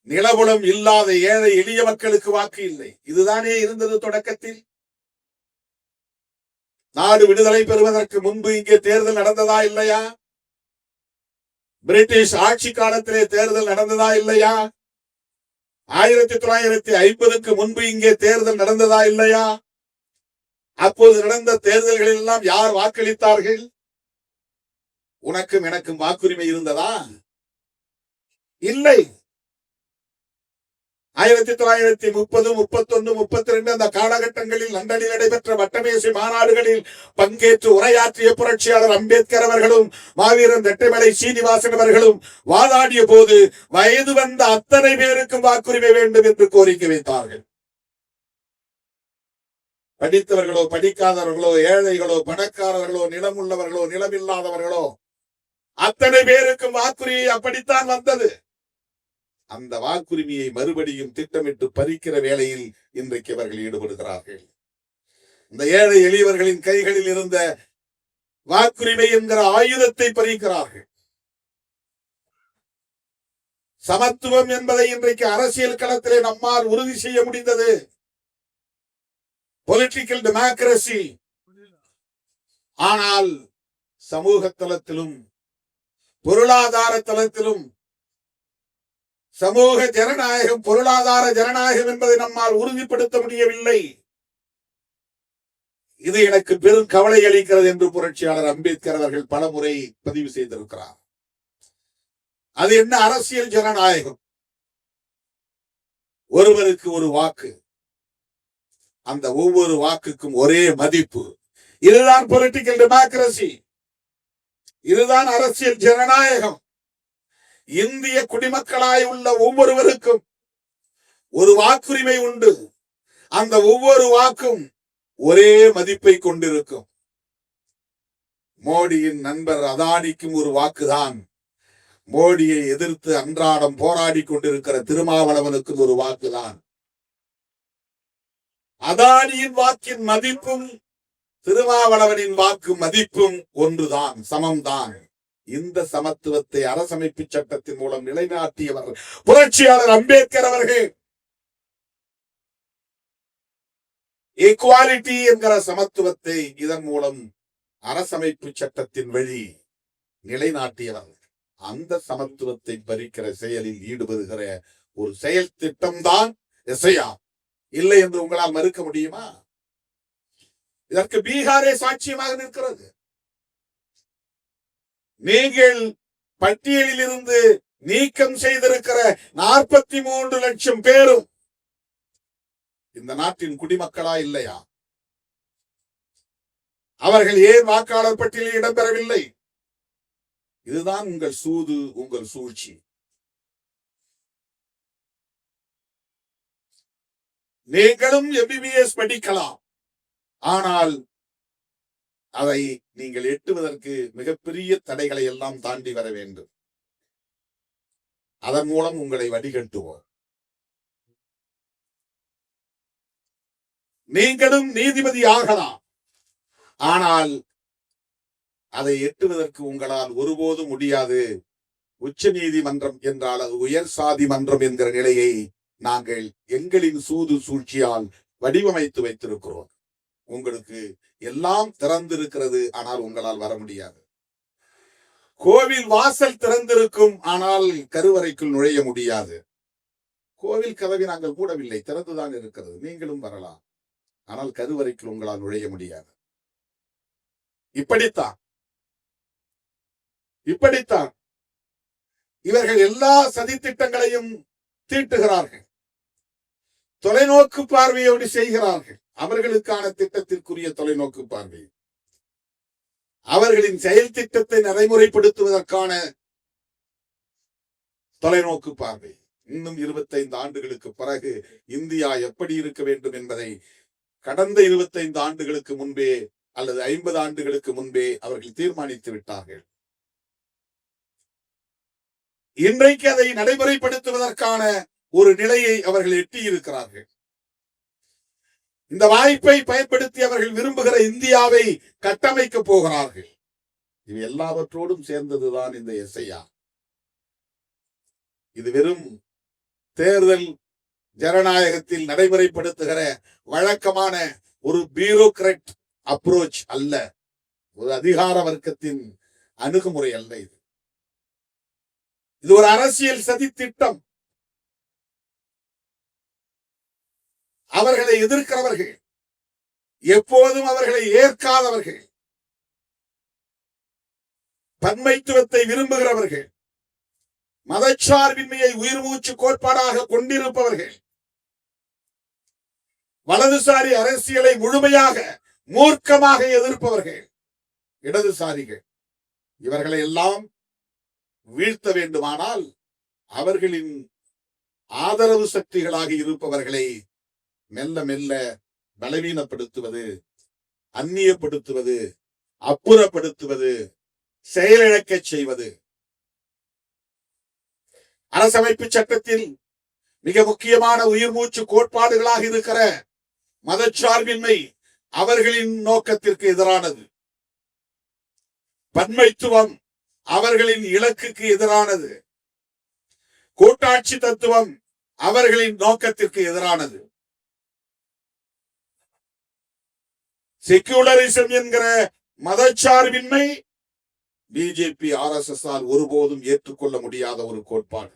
நிலப்புலம் இல்லாத ஏழை எளிய மக்களுக்கு வாக்கு இல்லை. இதுதானே இருந்தது தொடக்கத்தில். நாடு விடுதலை பெறுவதற்கு முன்பு இங்கே தேர்தல் நடந்ததா இல்லையா? பிரிட்டிஷ் ஆட்சி காலத்திலே தேர்தல் நடந்ததா இல்லையா? 1950க்கு முன்பு இங்கே தேர்தல் நடந்ததா இல்லையா? அப்போது நடந்த தேர்தல்களில் எல்லாம் யார் வாக்களித்தார்கள்? உனக்கும் எனக்கும் வாக்குரிமை இருந்ததா? இல்லை. 1930, 31, 32 அந்த காலகட்டங்களில் லண்டனில் நடைபெற்ற வட்டமேசை மாநாடுகளில் பங்கேற்று உரையாற்றிய புரட்சியாளர் அம்பேத்கர் அவர்களும் மாவீரன் ரெட்டைமலை சீனிவாசன் அவர்களும் வாதாடிய போது வயது வந்த அத்தனை பேருக்கும் வாக்குரிமை வேண்டும் என்று கோரிக்கை வைத்தார்கள். படித்தவர்களோ படிக்காதவர்களோ, ஏழைகளோ பணக்காரர்களோ, நிலம் உள்ளவர்களோ நிலமில்லாதவர்களோ அத்தனை பேருக்கும் வாக்குரிமை அப்படித்தான் வந்தது. அந்த வாக்குரிமையை மறுபடியும் திட்டமிட்டு பறிக்கிற வேளையில் இன்றைக்கு அவர்கள் ஈடுபடுகிறார்கள். இந்த ஏழை எளியவர்களின் கைகளில் இருந்த வாக்குரிமை என்கிற ஆயுதத்தை பறிக்கிறார்கள். சமத்துவம் என்பதை இன்றைக்கு அரசியல் களத்திலே நம்மால் உறுதி செய்ய முடிந்தது. Political democracy. ஆனால் சமூக தளத்திலும் பொருளாதார தளத்திலும் சமூக ஜனநாயகம், பொருளாதார ஜனநாயகம் என்பதை நம்மால் உறுதிப்படுத்த முடியவில்லை. இது எனக்கு பெரும் கவலை அளிக்கிறது என்று புரட்சியாளர் அம்பேத்கர் அவர்கள் பலமுறை பதிவு செய்திருக்கிறார். அது என்ன அரசியல் ஜனநாயகம்? ஒருவருக்கு ஒரு வாக்கு, அந்த ஒவ்வொரு வாக்குக்கும் ஒரே மதிப்பு. இதுதான் பொலிட்டிக்கல் டெமோக்ரசி. இதுதான் அரசியல் ஜனநாயகம். இந்திய குடிமக்களாய் உள்ள ஒவ்வொருவருக்கும் ஒரு வாக்குரிமை உண்டு. அந்த ஒவ்வொரு வாக்கும் ஒரே மதிப்பை கொண்டிருக்கும். மோடியின் நண்பர் அதானிக்கும் ஒரு வாக்குதான். மோடியை எதிர்த்து அன்றாடம் போராடி கொண்டிருக்கிற திருமாவளவனுக்கும் ஒரு வாக்குதான். அதானியின் வாக்கின் மதிப்பும் திருமாவளவனின் வாக்கு மதிப்பும் ஒன்றுதான், சமம்தான். இந்த சமத்துவத்தை அரசமைப்பு சட்டத்தின் மூலம் நிலைநாட்டியவர் புரட்சியாளர் அம்பேத்கர் அவர்கள். ஈக்குவாலிட்டி என்கிற சமத்துவத்தை இதன் மூலம் அரசமைப்பு சட்டத்தின் வழி நிலைநாட்டியவர். அந்த சமத்துவத்தை பறிக்கிற செயலில் ஈடுபடுகிற ஒரு செயல் திட்டம் தான் எஸ்ஐயா. இல்லை என்று உங்களால் மறுக்க முடியுமா? இதற்கு பீகாரே சாட்சியமாக நிற்கிறது. நீங்கள் பட்டியலில் இருந்து நீக்கம் செய்திருக்கிற 43 லட்சம் பேரும் இந்த நாட்டின் குடிமக்களா இல்லையா? அவர்கள் ஏன் வாக்காளர் பட்டியலில் இடம்பெறவில்லை? இதுதான் உங்கள் சூது, உங்கள் சூழ்ச்சி. நீங்களும் MBBS படிக்கலாம், ஆனால் அதை நீங்கள் எட்டுவதற்கு மிகப்பெரிய தடைகளை எல்லாம் தாண்டி வர வேண்டும். அதன் மூலம் உங்களை வடிகட்டுவோம். நீங்களும் நீதிபதி ஆகலாம், ஆனால் அதை எட்டுவதற்கு உங்களால் ஒருபோதும் முடியாது. உச்ச நீதிமன்றம் என்றால் அது உயர் சாதி மன்றம் என்கிற நிலையை நாங்கள் எங்களின் சூது சூழ்ச்சியால் வடிவமைத்து வைத்திருக்கிறோம். உங்களுக்கு எல்லாம் திறந்திருக்கிறது, ஆனால் உங்களால் வர முடியாது. கோவில் வாசல் திறந்திருக்கும், ஆனால் கருவறைக்குள் நுழைய முடியாது. கோவில் கதவை நாங்கள் மூடவில்லை, திறந்துதான் இருக்கிறது. நீங்களும் வரலாம், ஆனால் கருவறைக்குள் உங்களால் நுழைய முடியாது. இப்படித்தான் இவர்கள் எல்லா சதி திட்டங்களையும் தீட்டுகிறார்கள். தொலைநோக்கு பார்வையோடு செய்கிறார்கள். அவர்களுக்கான திட்டத்திற்குரிய தொலைநோக்கு பார்வை, அவர்களின் செயல் திட்டத்தை நடைமுறைப்படுத்துவதற்கான தொலைநோக்கு பார்வை. இன்னும் 25 ஆண்டுகளுக்கு பிறகு இந்தியா எப்படி இருக்க வேண்டும் என்பதை கடந்த 25 ஆண்டுகளுக்கு முன்பே அல்லது 50 ஆண்டுகளுக்கு முன்பே அவர்கள் தீர்மானித்து விட்டார்கள். இன்றைக்கு அதை நடைமுறைப்படுத்துவதற்கான ஒரு நிலையை அவர்கள் எட்டியிருக்கிறார்கள். இந்த வாய்ப்பை பயன்படுத்தி அவர்கள் விரும்புகிற இந்தியாவை கட்டமைக்க போகிறார்கள். இது எல்லாவற்றோடும் சேர்ந்ததுதான் இந்த எஸ்ஐயா. இது வெறும் தேர்தல் ஜனநாயகத்தில் நடைமுறைப்படுத்துகிற வழக்கமான ஒரு பியூரோக்ராட் அப்ரோச் அல்ல, ஒரு அதிகார வர்க்கத்தின் அணுகுமுறை அல்ல. இது ஒரு அரசியல் சதி திட்டம். அவர்களை எதிர்க்கிறவர்கள், எப்போதும் அவர்களை ஏற்காதவர்கள், பன்மைத்துவத்தை விரும்புகிறவர்கள், மதச்சார்பின்மையை உயிர் மூச்சு கோட்பாடாக கொண்டிருப்பவர்கள், வலதுசாரி அரசியலை முழுமையாக மூர்க்கமாக எதிர்ப்பவர்கள், இடதுசாரிகள், இவர்களை எல்லாம் வீழ்த்த வேண்டுமானால் அவர்களின் ஆதரவு சக்திகளாக இருப்பவர்களை மெல்ல மெல்ல பலவீனப்படுத்துவது, அந்நியப்படுத்துவது, அப்புறப்படுத்துவது, செயலிழக்க செய்வது. அரசமைப்பு சட்டத்தில் மிக முக்கியமான உயிர் மூச்சு கோட்பாடுகளாக இருக்கிற மதச்சார்பின்மை, அவர்களின் நோக்கத்திற்கு எதிரானது. பன்மைத்துவம் அவர்களின் இலக்குக்கு எதிரானது. கூட்டாட்சி தத்துவம் அவர்களின் நோக்கத்திற்கு எதிரானது. செக்யூலரிசம் என்கிற மதச்சார்பின்மை பிஜேபி RSS ஆல் ஒருபோதும் ஏற்றுக்கொள்ள முடியாத ஒரு கோட்பாடு.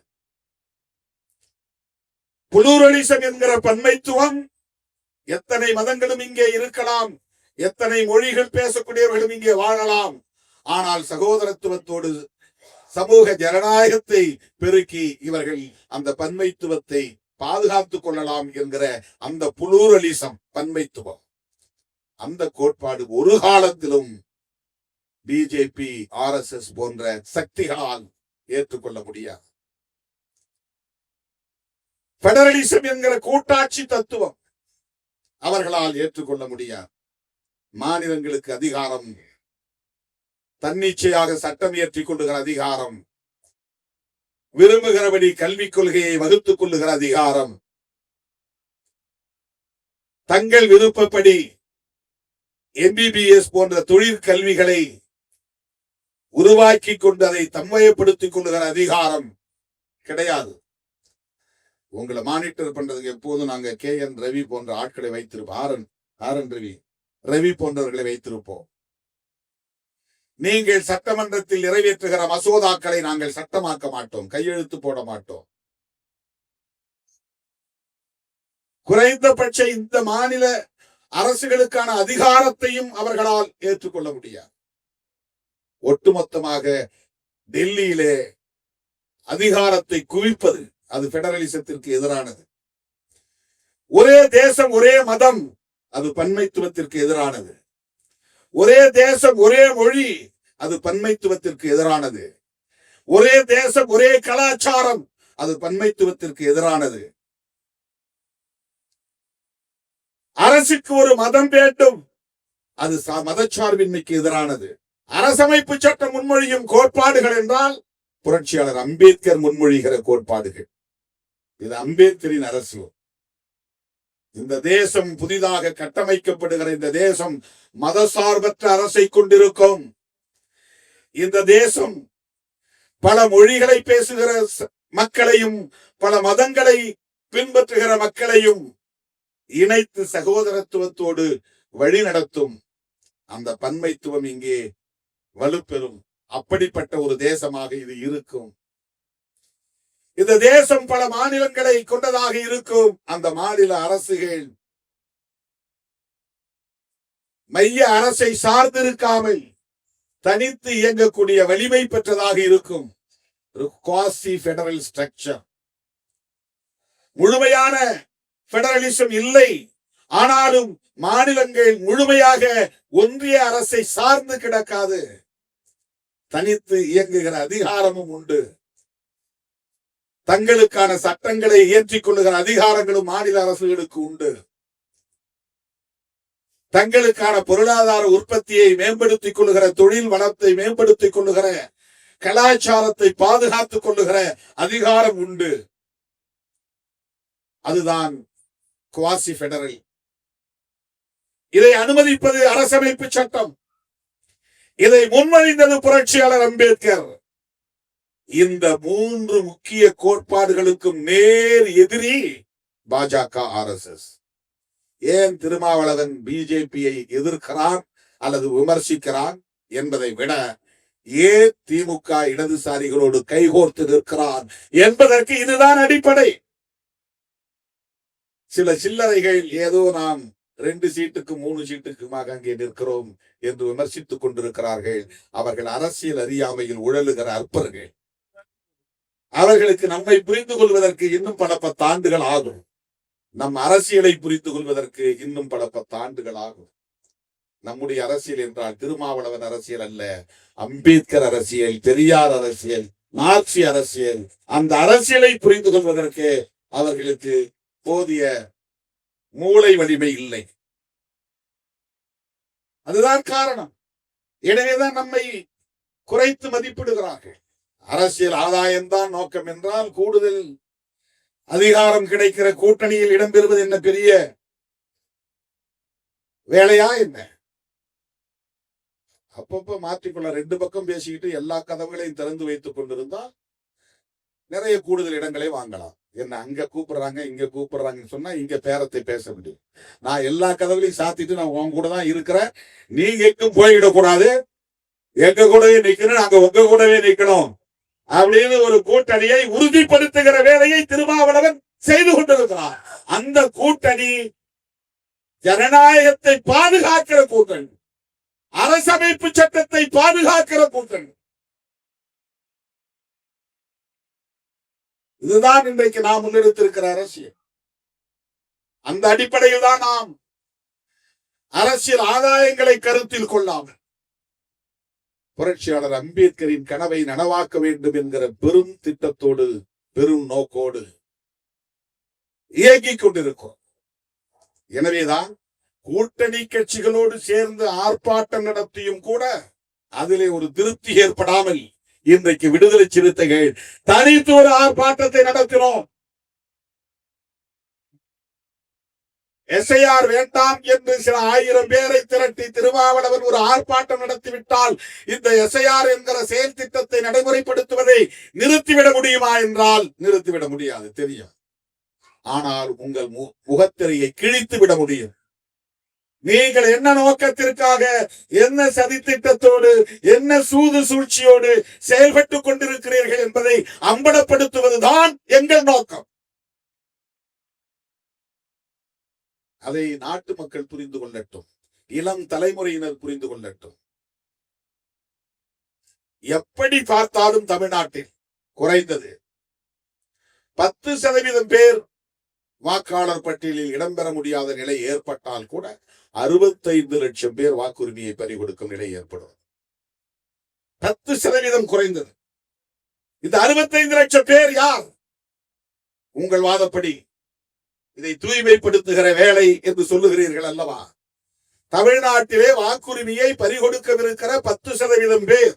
புளூரலிசம் என்கிற பன்மைத்துவம், எத்தனை மதங்களும் இங்கே இருக்கலாம், எத்தனை மொழிகள் பேசக்கூடியவர்களும் இங்கே வாழலாம், ஆனால் சகோதரத்துவத்தோடு சமூக ஜனநாயகத்தை பெருக்கி இவர்கள் அந்த பன்மைத்துவத்தை பாதுகாத்துக் கொள்ளலாம் என்கிற அந்த புளூரலிசம், பன்மைத்துவம், அந்த கோட்பாடு ஒரு காலத்திலும் பிஜேபி RSS போன்ற சக்திகளால் ஏற்றுக்கொள்ள முடியாது. பெடரலிசம் என்கிற கூட்டாட்சி தத்துவம் அவர்களால் ஏற்றுக்கொள்ள முடியாது. மாநிலங்களுக்கு அதிகாரம், தன்னிச்சையாக சட்டம் இயற்றிக் கொள்ளுகிற அதிகாரம், விரும்புகிறபடி கல்விக் கொள்கையை வகுத்துக் கொள்ளுகிற அதிகாரம், தங்கள் விருப்பப்படி MBBS போன்ற தொழிற்கல்விகளை உருவாக்கி கொண்டு அதை தம்வயப்படுத்திக் கொள்ளுகிற அதிகாரம் கிடையாது. உங்களை மானிட்டர் பண்றதுக்கு எப்போதும் நாங்க KN ரவி போன்ற ஆட்களை வைத்திருப்போம். ஆர்.என். ரவி போன்றவர்களை வைத்திருப்போம். நீங்கள் சட்டமன்றத்தில் நிறைவேற்றுகிற மசோதாக்களை நாங்கள் சட்டமாக்க மாட்டோம், கையெழுத்து போட மாட்டோம். குறைந்தபட்ச இந்த மாநில அரசுகளுக்கான அதிகாரத்தையும் அவர்களால் ஏற்றுக்கொள்ள முடியாது. ஒட்டுமொத்தமாக டெல்லியிலே அதிகாரத்தை குவிப்பது அது பெடரலிசத்திற்கு எதிரானது. ஒரே தேசம் ஒரே மதம் அது பன்மைத்துவத்திற்கு எதிரானது. ஒரே தேசம் ஒரே மொழி அது பன்மைத்துவத்திற்கு எதிரானது. ஒரே தேசம் ஒரே கலாச்சாரம் அது பன்மைத்துவத்திற்கு எதிரானது. அரசுக்கு ஒரு மதம் வேண்டும், அது மதச்சார்பின்மைக்கு எதிரானது. அரசமைப்பு சட்டம் முன்மொழியும் கோட்பாடுகள் என்றால் புரட்சியாளர் அம்பேத்கர் முன்மொழிகிற கோட்பாடுகள். இது அம்பேத்கரின் அரசு. இந்த தேசம் புதிதாக கட்டமைக்கப்படுகிற இந்த தேசம் மதசார்பற்ற அரசை கொண்டிருக்கும். இந்த தேசம் பல மொழிகளை பேசுகிற மக்களையும் பல மதங்களை பின்பற்றுகிற மக்களையும் இணைத்து சகோதரத்துவத்தோடு வழி நடத்தும். அந்த பன்மைத்துவம் இங்கே வலுப்பெறும். அப்படிப்பட்ட ஒரு தேசமாக இது இருக்கும். இந்த தேசம் பல மாநிலங்களை கொண்டதாக இருக்கும். அந்த மாநில அரசுகள் மைய அரசை சார்ந்திருக்காமல் தனித்து இயங்கக்கூடிய வலிமை பெற்றதாக இருக்கும். ஒரு குவாசி பெடரல் ஸ்ட்ரக்சர். முழுமையான பெடரலிசம் இல்லை, ஆனாலும் மாநிலங்கள் முழுமையாக ஒன்றிய அரசை சார்ந்து கிடக்காது, தனித்து இயங்குகிற அதிகாரமும் உண்டு. தங்களுக்கான சட்டங்களை இயற்றிக் கொள்ளுகிற அதிகாரங்களும் மாநில அரசுகளுக்கு உண்டு. தங்களுக்கான பொருளாதார உற்பத்தியை மேம்படுத்திக் கொள்ளுகிற, தொழில் வளத்தை மேம்படுத்திக் கொள்ளுகிற, கலாச்சாரத்தை பாதுகாத்துக் கொள்ளுகிற அதிகாரம் உண்டு. அதுதான் குவாசி பெடரல். இதை அனுமதிப்பது அரசமைப்பு சட்டம். இதை முன்மொழிந்தது புரட்சியாளர் அம்பேத்கர். இந்த மூன்று முக்கிய கோட்பாடுகளுக்கும் நேர் எதிரி பாஜக RSS. ஏன் திருமாவளவன் பிஜேபியை எதிர்க்கிறான் அல்லது விமர்சிக்கிறான் என்பதை விட ஏன் திமுக இடதுசாரிகளோடு கைகோர்த்து நிற்கிறான் என்பதற்கு இதுதான் அடிப்படை. சில சில்லறைகள் ஏதோ நாம் 2 சீட்டுக்கு 3 சீட்டுக்குமாக அங்கே நிற்கிறோம் என்று விமர்சித்துக் கொண்டிருக்கிறார்கள். அவர்கள் அரசியல் அறியாமையில் உழலுகிற அற்பர்கள். அவர்களுக்கு நம்மை புரிந்து கொள்வதற்கு இன்னும் பல 10 ஆண்டுகள் ஆகும். நம் அரசியலை புரிந்து கொள்வதற்கு இன்னும் பல 10 ஆண்டுகள் ஆகும். நம்முடைய அரசியல் என்றால் திருமாவளவன் அரசியல் அல்ல, அம்பேத்கர் அரசியல், பெரியார் அரசியல், மார்க்சி அரசியல். அந்த அரசியலை புரிந்து கொள்வதற்கு அவர்களுக்கு போதிய மூளை வலிமை இல்லை. அதுதான் காரணம். எனவேதான் நம்மை குறைத்து மதிப்பிடுகிறார்கள். அரசியல் ஆதாயம்தான் நோக்கம் என்றால் கூடுதல் அதிகாரம் கிடைக்கிற கூட்டணியில் இடம்பெறுவது என்ன பெரிய வேலையா என்ன? அப்பப்ப மாற்றிக்கொள்ள ரெண்டு பக்கம் பேசிக்கிட்டு எல்லா கதவுகளையும் திறந்து வைத்துக் கொண்டிருந்தா நிறைய கூடுதல் இடங்களை வாங்கலாம். என்ன அங்க கூப்பிடுறாங்க இங்க கூப்பிடுறாங்கன்னு சொன்னா இங்க பேரத்தை பேச முடியும். நான் எல்லா கதவுகளையும் சாத்திட்டு நான் உன் கூட தான் இருக்கிறேன், நீங்க எங்கும் போயிடக்கூடாது, எங்க கூடவே நிக்கணும், நாங்க உங்க கூடவே நிக்கணும் அப்படின்னு ஒரு கூட்டணியை உறுதிப்படுத்துகிற வேலையை திருமாவளவன் செய்து கொண்டிருக்கிறார். அந்த கூட்டணி ஜனநாயகத்தை பாதுகாக்கிற கூட்டணி, அரசமைப்பு சட்டத்தை பாதுகாக்கிற கூட்டணி. இதுதான் இன்றைக்கு நாம் முன்னெடுத்திருக்கிற அரசியல். அந்த அடிப்படையில் தான் நாம் அரசியல் ஆதாயங்களை கருத்தில் கொள்ளாமல் புரட்சியாளர் அம்பேத்கரின் கனவை நனவாக்க வேண்டும் என்கிற பெரும் திட்டத்தோடு பெரும் நோக்கோடு இயங்கிக் கொண்டிருக்கிறோம். எனவேதான் கூட்டணி கட்சிகளோடு சேர்ந்து ஆர்ப்பாட்டம் நடத்தியும் கூட அதிலே ஒரு திருப்தி ஏற்படாமல் இன்றைக்கு விடுதலை சிறுத்தைகள் தனித்து ஒரு ஆர்ப்பாட்டத்தை நடத்தினோம். எஸ்ஐஆர் வேண்டாம் என்று சில ஆயிரம் பேரை திரட்டி திருமாவளவன் ஒரு ஆர்ப்பாட்டம் நடத்திவிட்டால் இந்த எஸ்ஐஆர் என்கிற செயல் திட்டத்தை நடைமுறைப்படுத்துவதை நிறுத்திவிட முடியுமா என்றால் நிறுத்திவிட முடியாது, தெரியும். ஆனால் உங்கள் முகத்திரையை கிழித்து விட முடியும். நீங்கள் என்ன நோக்கத்திற்காக, என்ன சதித்திட்டத்தோடு, என்ன சூது சூழ்ச்சியோடு செயல்பட்டுக் கொண்டிருக்கிறீர்கள் என்பதை அம்பலப்படுத்துவதுதான் எங்கள் நோக்கம். அதை நாட்டு மக்கள் புரிந்து கொள்ளட்டும், இளம் தலைமுறையினர் புரிந்து கொள்ளட்டும். எப்படி பார்த்தாலும் தமிழ்நாட்டில் குறைந்தது 10% பேர் வாக்காளர் பட்டியலில் இடம்பெற முடியாத நிலை ஏற்பட்டால் கூட 65 லட்சம் பேர் வாக்குரிமையை பறிகொடுக்கும் நிலை ஏற்படும். 10% குறைந்தது. இந்த 65 லட்சம் பேர் யார்? உங்கள் வாதப்படி இதை தூய்மைப்படுத்துகிற வேலை என்று சொல்லுகிறீர்கள் அல்லவா? தமிழ்நாட்டிலே வாக்குரிமையை பறிகொடுக்கவிருக்கிற 10% பேர்,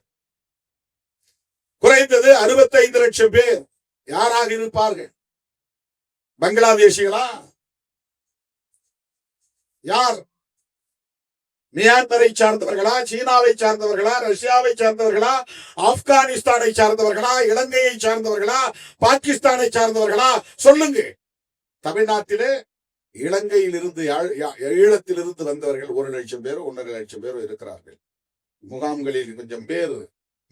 குறைந்தது 65 லட்சம் பேர் யாராக இருப்பார்கள்? பங்களாதேஷிகளா? யார்? மியான்மரை சார்ந்தவர்களா? சீனாவை சார்ந்தவர்களா? ரஷ்யாவை சார்ந்தவர்களா? ஆப்கானிஸ்தானை சார்ந்தவர்களா? இலங்கையை சார்ந்தவர்களா? பாகிஸ்தானை சார்ந்தவர்களா? சொல்லுங்க. தமிழ்நாட்டிலே இலங்கையில் இருந்து ஈழத்தில் இருந்து வந்தவர்கள் 1 லட்சம் பேர் 1.5 லட்சம் பேர் இருக்கிறார்கள். முகாம்களில் கொஞ்சம் பேர்,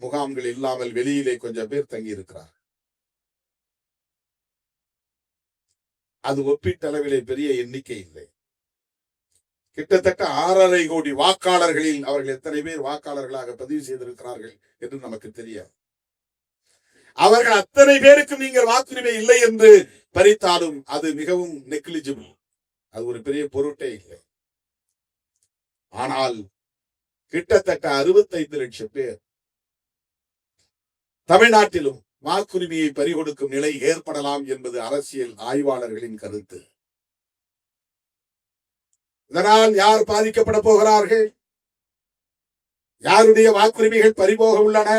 முகாம்கள் இல்லாமல் வெளியிலே கொஞ்சம் பேர் தங்கி இருக்கிறார்கள். அது ஒப்பீட்டளவிலே பெரிய எண்ணிக்கை இல்லை. கிட்டத்தட்ட 6.5 கோடி வாக்காளர்களில் அவர்கள் எத்தனை பேர் வாக்காளர்களாக பதிவு செய்திருக்கிறார்கள் என்று நமக்கு தெரியாது. அவர்கள் அத்தனை பேருக்கு நீங்கள் வாக்குரிமை இல்லை என்று பறித்தாலும் அது மிகவும் நெக்லிஜிபிள், அது ஒரு பெரிய பொருட்டே இல்லை. ஆனால் கிட்டத்தட்ட 65 லட்சம் பேர் தமிழ்நாட்டிலும் வாக்குரிமையை பறிகொடுக்கும் நிலை ஏற்படலாம் என்பது அரசியல் ஆய்வாளர்களின் கருத்து. இதனால் யார் பாதிக்கப்பட போகிறார்கள்? யாருடைய வாக்குரிமைகள் பறிபோக உள்ளன?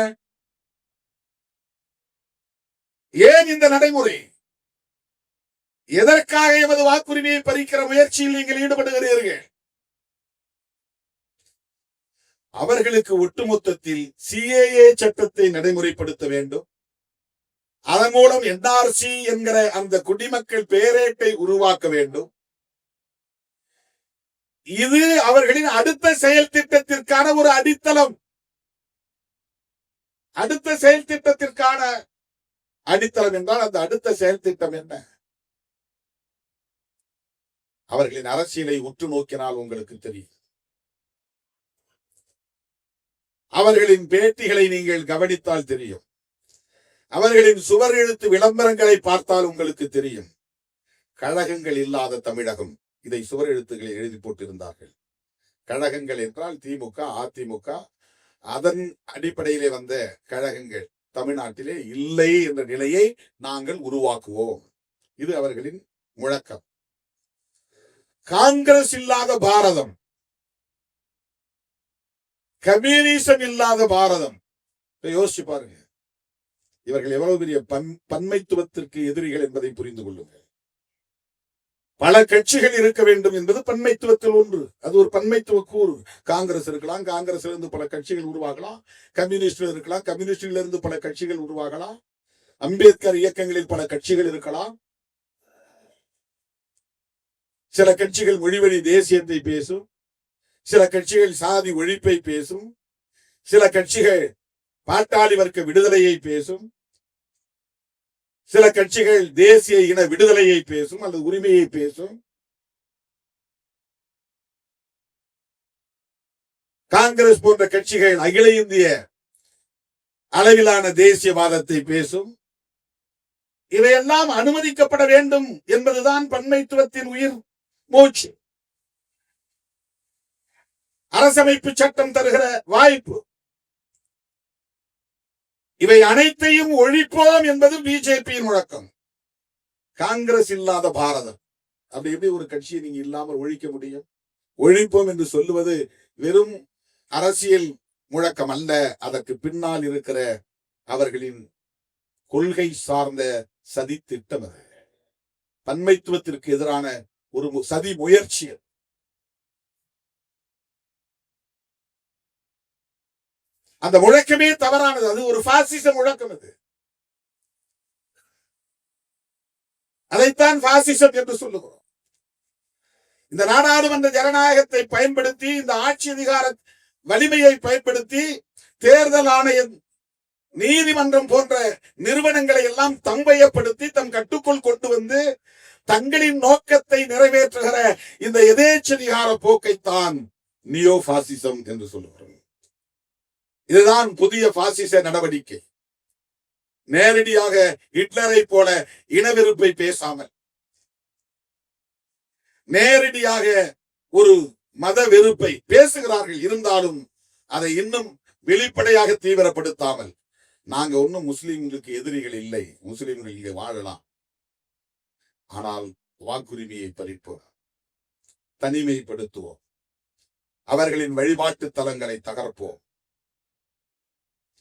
ஏன் இந்த நடைமுறை? எதற்காக எமது வாக்குரிமையை பறிக்கிற முயற்சியில் நீங்கள் ஈடுபடுகிறீர்கள்? அவர்களுக்கு ஒட்டுமொத்தத்தில் சிஏஏ சட்டத்தை நடைமுறைப்படுத்த வேண்டும். அதன் மூலம் என்ஆர்சி என்கிற அந்த குடிமக்கள் பேரேட்டை உருவாக்க வேண்டும். இது அவர்களின் அடுத்த செயல் திட்டத்திற்கான ஒரு அடித்தளம். அடுத்த செயல் திட்டத்திற்கான அடித்தளம் என்றால் அந்த அடுத்த செயல் திட்டம் என்ன? அவர்களின் அரசியலை உற்று நோக்கினால் உங்களுக்கு தெரியும். அவர்களின் பேட்டிகளை நீங்கள் கவனித்தால் தெரியும். அவர்களின் சுவர் எழுத்து விளம்பரங்களை பார்த்தால் உங்களுக்கு தெரியும். கழகங்கள் இல்லாத தமிழகம், இதை சுவர் எழுத்துக்களை எழுதி போட்டிருந்தார்கள். கழகங்கள் என்றால் திமுக, அதிமுக, அதன் அடிப்படையிலே வந்த கழகங்கள் தமிழ்நாட்டிலே இல்லை என்ற நிலையை நாங்கள் உருவாக்குவோம். இது அவர்களின் முழக்கம். காங்கிரஸ் இல்லாத பாரதம், கம்யூனிசம் இல்லாத பாரதம். யோசிச்சு பாருங்க, இவர்கள் எவ்வளவு பெரிய பன்மைத்துவத்திற்கு எதிரிகள் என்பதை புரிந்து கொள்ளுங்கள். பல கட்சிகள் இருக்க வேண்டும் என்பது பன்மைத்துவத்தில் ஒன்று. அது ஒரு பன்மைத்துவ கூறு. காங்கிரஸ் இருக்கலாம், காங்கிரஸ்ல இருந்து பல கட்சிகள் உருவாகலாம். கம்யூனிஸ்ட் இருக்கலாம், கம்யூனிஸ்டில் இருந்து பல கட்சிகள் உருவாகலாம். அம்பேத்கர் இயக்கங்களில் பல கட்சிகள் இருக்கலாம். சில கட்சிகள் மொழிவழி தேசியத்தை பேசும், சில கட்சிகள் சாதி ஒழிப்பை பேசும், சில கட்சிகள் பாட்டாளி வர்க்க விடுதலையை பேசும், சில கட்சிகள் தேசிய இன விடுதலையை பேசும் அல்லது உரிமையை பேசும். காங்கிரஸ் போன்ற கட்சிகள் அகில இந்திய அளவிலான தேசியவாதத்தை பேசும். இவையெல்லாம் அனுமதிக்கப்பட வேண்டும் என்பதுதான் பன்மைத்துவத்தின் உயிர் மூச்சு. அரசமைப்பு சட்டம் தருகிற வாய்ப்பு. இவை அனைத்தையும் ஒழிப்போம் என்பது பிஜேபியின் முழக்கம். காங்கிரஸ் இல்லாத பாரதம். அப்படி எப்படி ஒரு கட்சியை நீங்க இல்லாமல் ஒழிக்க முடியும்? ஒழிப்போம் என்று சொல்லுவது வெறும் அரசியல் முழக்கம் அல்ல. அதற்கு பின்னால் இருக்கிற அவர்களின் கொள்கை சார்ந்த சதி திட்டம். அது பன்மைத்துவத்திற்கு எதிரான ஒரு சதி முயற்சி. அந்த முழக்கமே தவறானது. அது ஒரு பாசிச முழக்கம். அது அதைத்தான் பாசிசம் என்று சொல்லுகிறோம். இந்த நாடாளுமன்ற ஜனநாயகத்தை பயன்படுத்தி, இந்த ஆட்சி அதிகார வலிமையை பயன்படுத்தி, தேர்தல் ஆணையம், நீதிமன்றம் போன்ற நிறுவனங்களை எல்லாம் தம்பயப்படுத்தி தம் கட்டுக்குள் கொண்டு வந்து தங்களின் நோக்கத்தை நிறைவேற்றுகிற இந்த எதேச்சதிகார போக்கைத்தான் நியோ பாசிசம் என்று சொல்லுகிறோம். இதுதான் புதிய பாசிச நடவடிக்கை. நேரடியாக ஹிட்லரை போல இனவெறுப்பை பேசாமல், நேரடியாக ஒரு மத வெறுப்பை பேசுகிறார்கள். இருந்தாலும் அதை இன்னும் வெளிப்படையாக தீவிரப்படுத்தாமல், நாங்க ஒன்னும் முஸ்லிம்களுக்கு எதிரிகள் இல்லை, முஸ்லிம்கள் இங்கே வாழலாம், ஆனால் வாக்குரிமையை பறிப்போம், தனிமைப்படுத்துவோம், அவர்களின் வழிபாட்டு தலங்களை தகர்ப்போம்.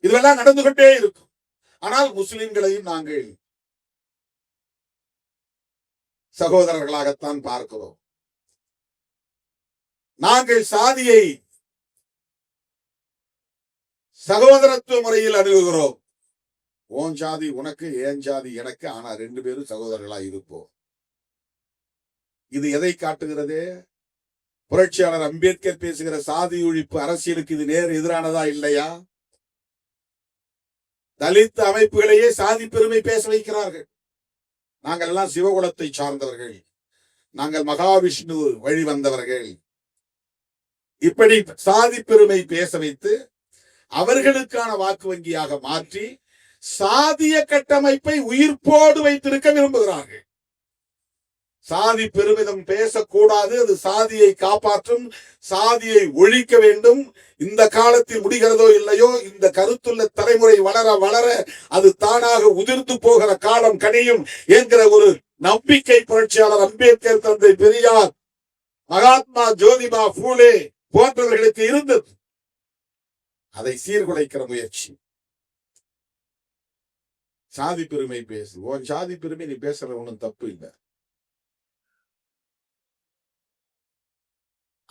இதுவெல்லாம் நடந்து கொண்டே இருக்கும். ஆனால் முஸ்லிம்களையும் நாங்கள் சகோதரர்களாகத்தான் பார்க்கிறோம். நாங்கள் சாதியை சகோதரத்துவ முறையில் அணுகுகிறோம். ஓன் சாதி உனக்கு, ஏன் சாதி எனக்கு, ஆனா ரெண்டு பேரும் சகோதரர்களா இருப்போம். இது எதை காட்டுகிறது? புரட்சியாளர் அம்பேத்கர் பேசுகிற சாதி ஒழிப்பு அரசியலுக்கு இது நேர் எதிரானதா இல்லையா? தலித் அமைப்புகளையே சாதி பெருமை பேச வைக்கிறார்கள். நாங்கள் எல்லாம் சிவகுலத்தை சார்ந்தவர்கள், நாங்கள் மகாவிஷ்ணு வழி வந்தவர்கள், இப்படி சாதி பெருமை பேச வைத்து அவர்களுக்கான வாக்கு வங்கியாக மாற்றி சாதிய கட்டமைப்பை உயிர்ப்போடு வைத்திருக்க விரும்புகிறார்கள். சாதி பெருமிதம் பேசக்கூடாது, அது சாதியை காப்பாற்றும், சாதியை ஒழிக்க வேண்டும். இந்த காலத்தில் முடிகிறதோ இல்லையோ, இந்த கருத்துள்ள தலைமுறை வளர வளர அது தானாக உதிர்ந்து போகிற காலம் கனியும் என்கிற ஒரு நம்பிக்கை புரட்சியாளர் அம்பேத்கர், தந்தை பெரியார், மகாத்மா ஜோதிபா பூலே போன்றவர்களுக்கு இருந்தது. அதை சீர்குலைக்கிற முயற்சி. சாதி பெருமை பேசு, உன் சாதி பெருமை நீ பேசுற ஒன்றும் தப்பு இல்லை.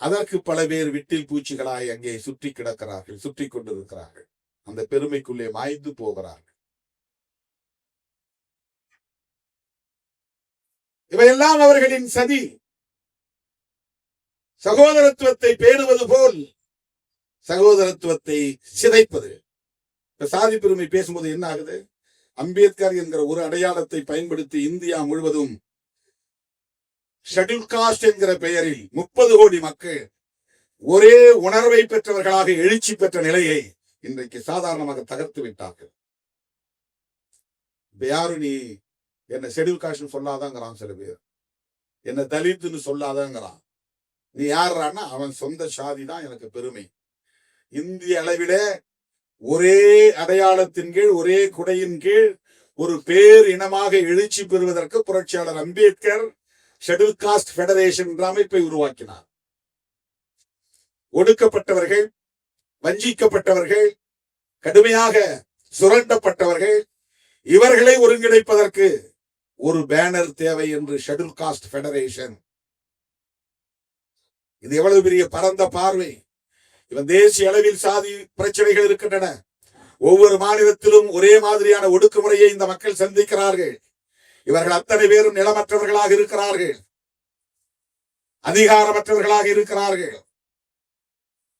அதற்கு பல பேர் விட்டில் பூச்சிகளாய் அங்கே சுற்றி கிடக்கிறார்கள், சுற்றி கொண்டிருக்கிறார்கள். அந்த பெருமைக்குள்ளே மாய்ந்து போகிறார்கள். இவையெல்லாம் அவர்களின் சதி. சகோதரத்துவத்தை பேணுவது போல் சகோதரத்துவத்தை சிதைப்பது. சாதி பெருமை பேசும்போது என்ன ஆகுது? அம்பேத்கர் என்கிற ஒரு அடையாளத்தை பயன்படுத்தி இந்தியா முழுவதும் ஷெட்யூல் காஸ்ட் என்கிற பெயரில் 30 கோடி மக்கள் ஒரே உணர்வை பெற்றவர்களாக எழுச்சி பெற்ற நிலையை இன்றைக்கு சாதாரணமாக தகர்த்து விட்டார்கள். யாரு நீ என்ன ஷெட்யூல் காஸ்ட் சொல்லாதாங்கிறான், சில பேர் என்ன தலித்துன்னு சொல்லாதாங்கிறான். நீ யாருன்னா அவன் சொந்த சாதி தான் எனக்கு பெருமை. இந்திய அளவிலே ஒரே அடையாளத்தின் கீழ், ஒரே குடையின் கீழ் ஒரு பேர் இனமாக எழுச்சி பெறுவதற்கு புரட்சியாளர் அம்பேத்கர் ஷெட்யூல் காஸ்ட் பெடரேஷன் என்ற அமைப்பை உருவாக்கினார். ஒடுக்கப்பட்டவர்கள், வஞ்சிக்கப்பட்டவர்கள், கடுமையாக சுரண்டப்பட்டவர்கள், இவர்களை ஒருங்கிணைப்பதற்கு ஒரு பேனர் தேவை என்று ஷெட்யூல் காஸ்ட் ஃபெடரேஷன். இது எவ்வளவு பெரிய பரந்த பார்வை. இவன் தேசிய அளவில் சாதி பிரச்சனைகள் இருக்கின்றன. ஒவ்வொரு மாநிலத்திலும் ஒரே மாதிரியான ஒடுக்குமுறையை இந்த மக்கள் சந்திக்கிறார்கள். இவர்கள் அத்தனை பேரும் நிலமற்றவர்களாக இருக்கிறார்கள், அதிகாரமற்றவர்களாக இருக்கிறார்கள்.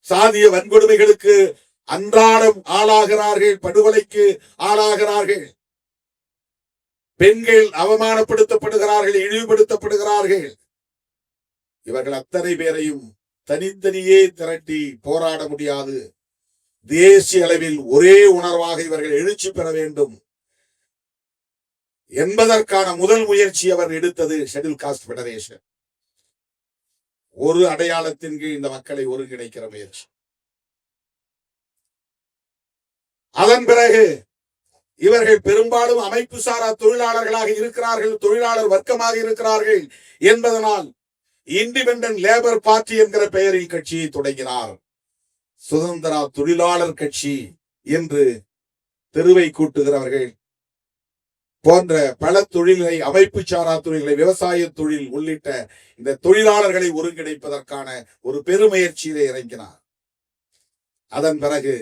சாதிய வன்கொடுமைகளுக்கு அன்றாடம் ஆளாகிறார்கள், படுகொலைக்கு ஆளாகிறார்கள். பெண்கள் அவமானப்படுத்தப்படுகிறார்கள், இழிவுபடுத்தப்படுகிறார்கள். இவர்கள் அத்தனை பேரையும் தனித்தனியே திரட்டி போராட முடியாது. தேசிய அளவில் ஒரே உணர்வாக இவர்கள் எழுச்சி பெற வேண்டும் என்பதற்கான முதல் முயற்சி அவர் எடுத்தது ஷெட்யூல் காஸ்ட் ஃபெடரேஷன். ஒரு அடையாளத்தின் கீழ் இந்த மக்களை ஒருங்கிணைக்கிற முயற்சி. அதன் பிறகு இவர்கள் பெரும்பாலும் அமைப்பு சாரா தொழிலாளர்களாக இருக்கிறார்கள், தொழிலாளர் வர்க்கமாக இருக்கிறார்கள் என்பதனால் இண்டிபெண்டன்ட் லேபர் பார்ட்டி என்கிற பெயரில் கட்சியை தொடங்கினார். சுதந்திர தொழிலாளர் கட்சி என்று தெருவை கூட்டுகிறவர்கள் போன்ற பல தொழில்களை, அமைப்பு சாரா தொழில்களை, விவசாய தொழில் உள்ளிட்ட இந்த தொழிலாளர்களை ஒருங்கிணைப்பதற்கான ஒரு பெருமுயற்சியிலே இறங்கினார். அதன் பிறகு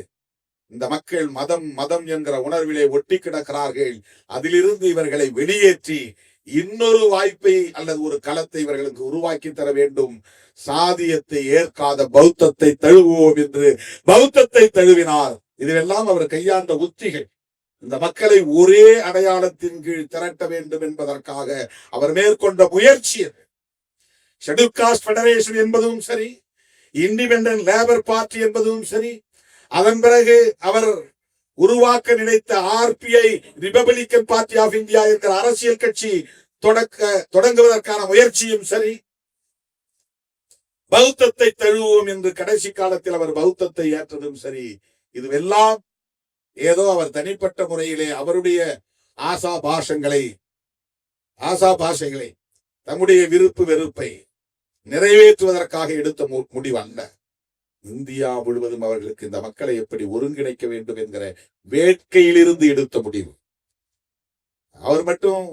இந்த மக்கள் மதம் மதம் என்கிற உணர்விலே ஒட்டி கிடக்கிறார்கள். அதிலிருந்து இவர்களை வெளியேற்றி இன்னொரு வாய்ப்பை அல்லது ஒரு களத்தை இவர்களுக்கு உருவாக்கி தர வேண்டும். சாதியத்தை ஏற்காத பௌத்தத்தை தழுவுவோம் என்று பௌத்தத்தை தழுவினார். இதுவெல்லாம் அவர் கையாண்ட உத்திகள். இந்த மக்களை ஒரே அடையாளத்தின் கீழ் திரட்ட வேண்டும் என்பதற்காக அவர் மேற்கொண்ட முயற்சி. ஷெட்யூல் காஸ்ட் ஃபெடரேஷன் என்பதும் சரி, இண்டிபெண்டன்ட் லேபர் பார்ட்டி என்பதும் சரி, அதன் பிறகு அவர் உருவாக்க நினைத்த RPI, Republican Party of India என்கிற அரசியல் கட்சி தொடங்குவதற்கான முயற்சியும் சரி, பௌத்தத்தை தழுவுவோம் என்று கடைசி காலத்தில் அவர் பௌத்தத்தை ஏற்றதும் சரி, இதுவெல்லாம் ஏதோ அவர் தனிப்பட்ட முறையிலே அவருடைய ஆசாபாசங்களை தம்முடைய விருப்பு வெறுப்பை நிறைவேற்றுவதற்காக எடுத்த முடிவல்ல. இந்தியா முழுவதும் அவர்களுக்கு இந்த மக்களை எப்படி ஒருங்கிணைக்க வேண்டும் என்கிற வேட்கையிலிருந்து எடுத்த முடிவு. அவர் மட்டும்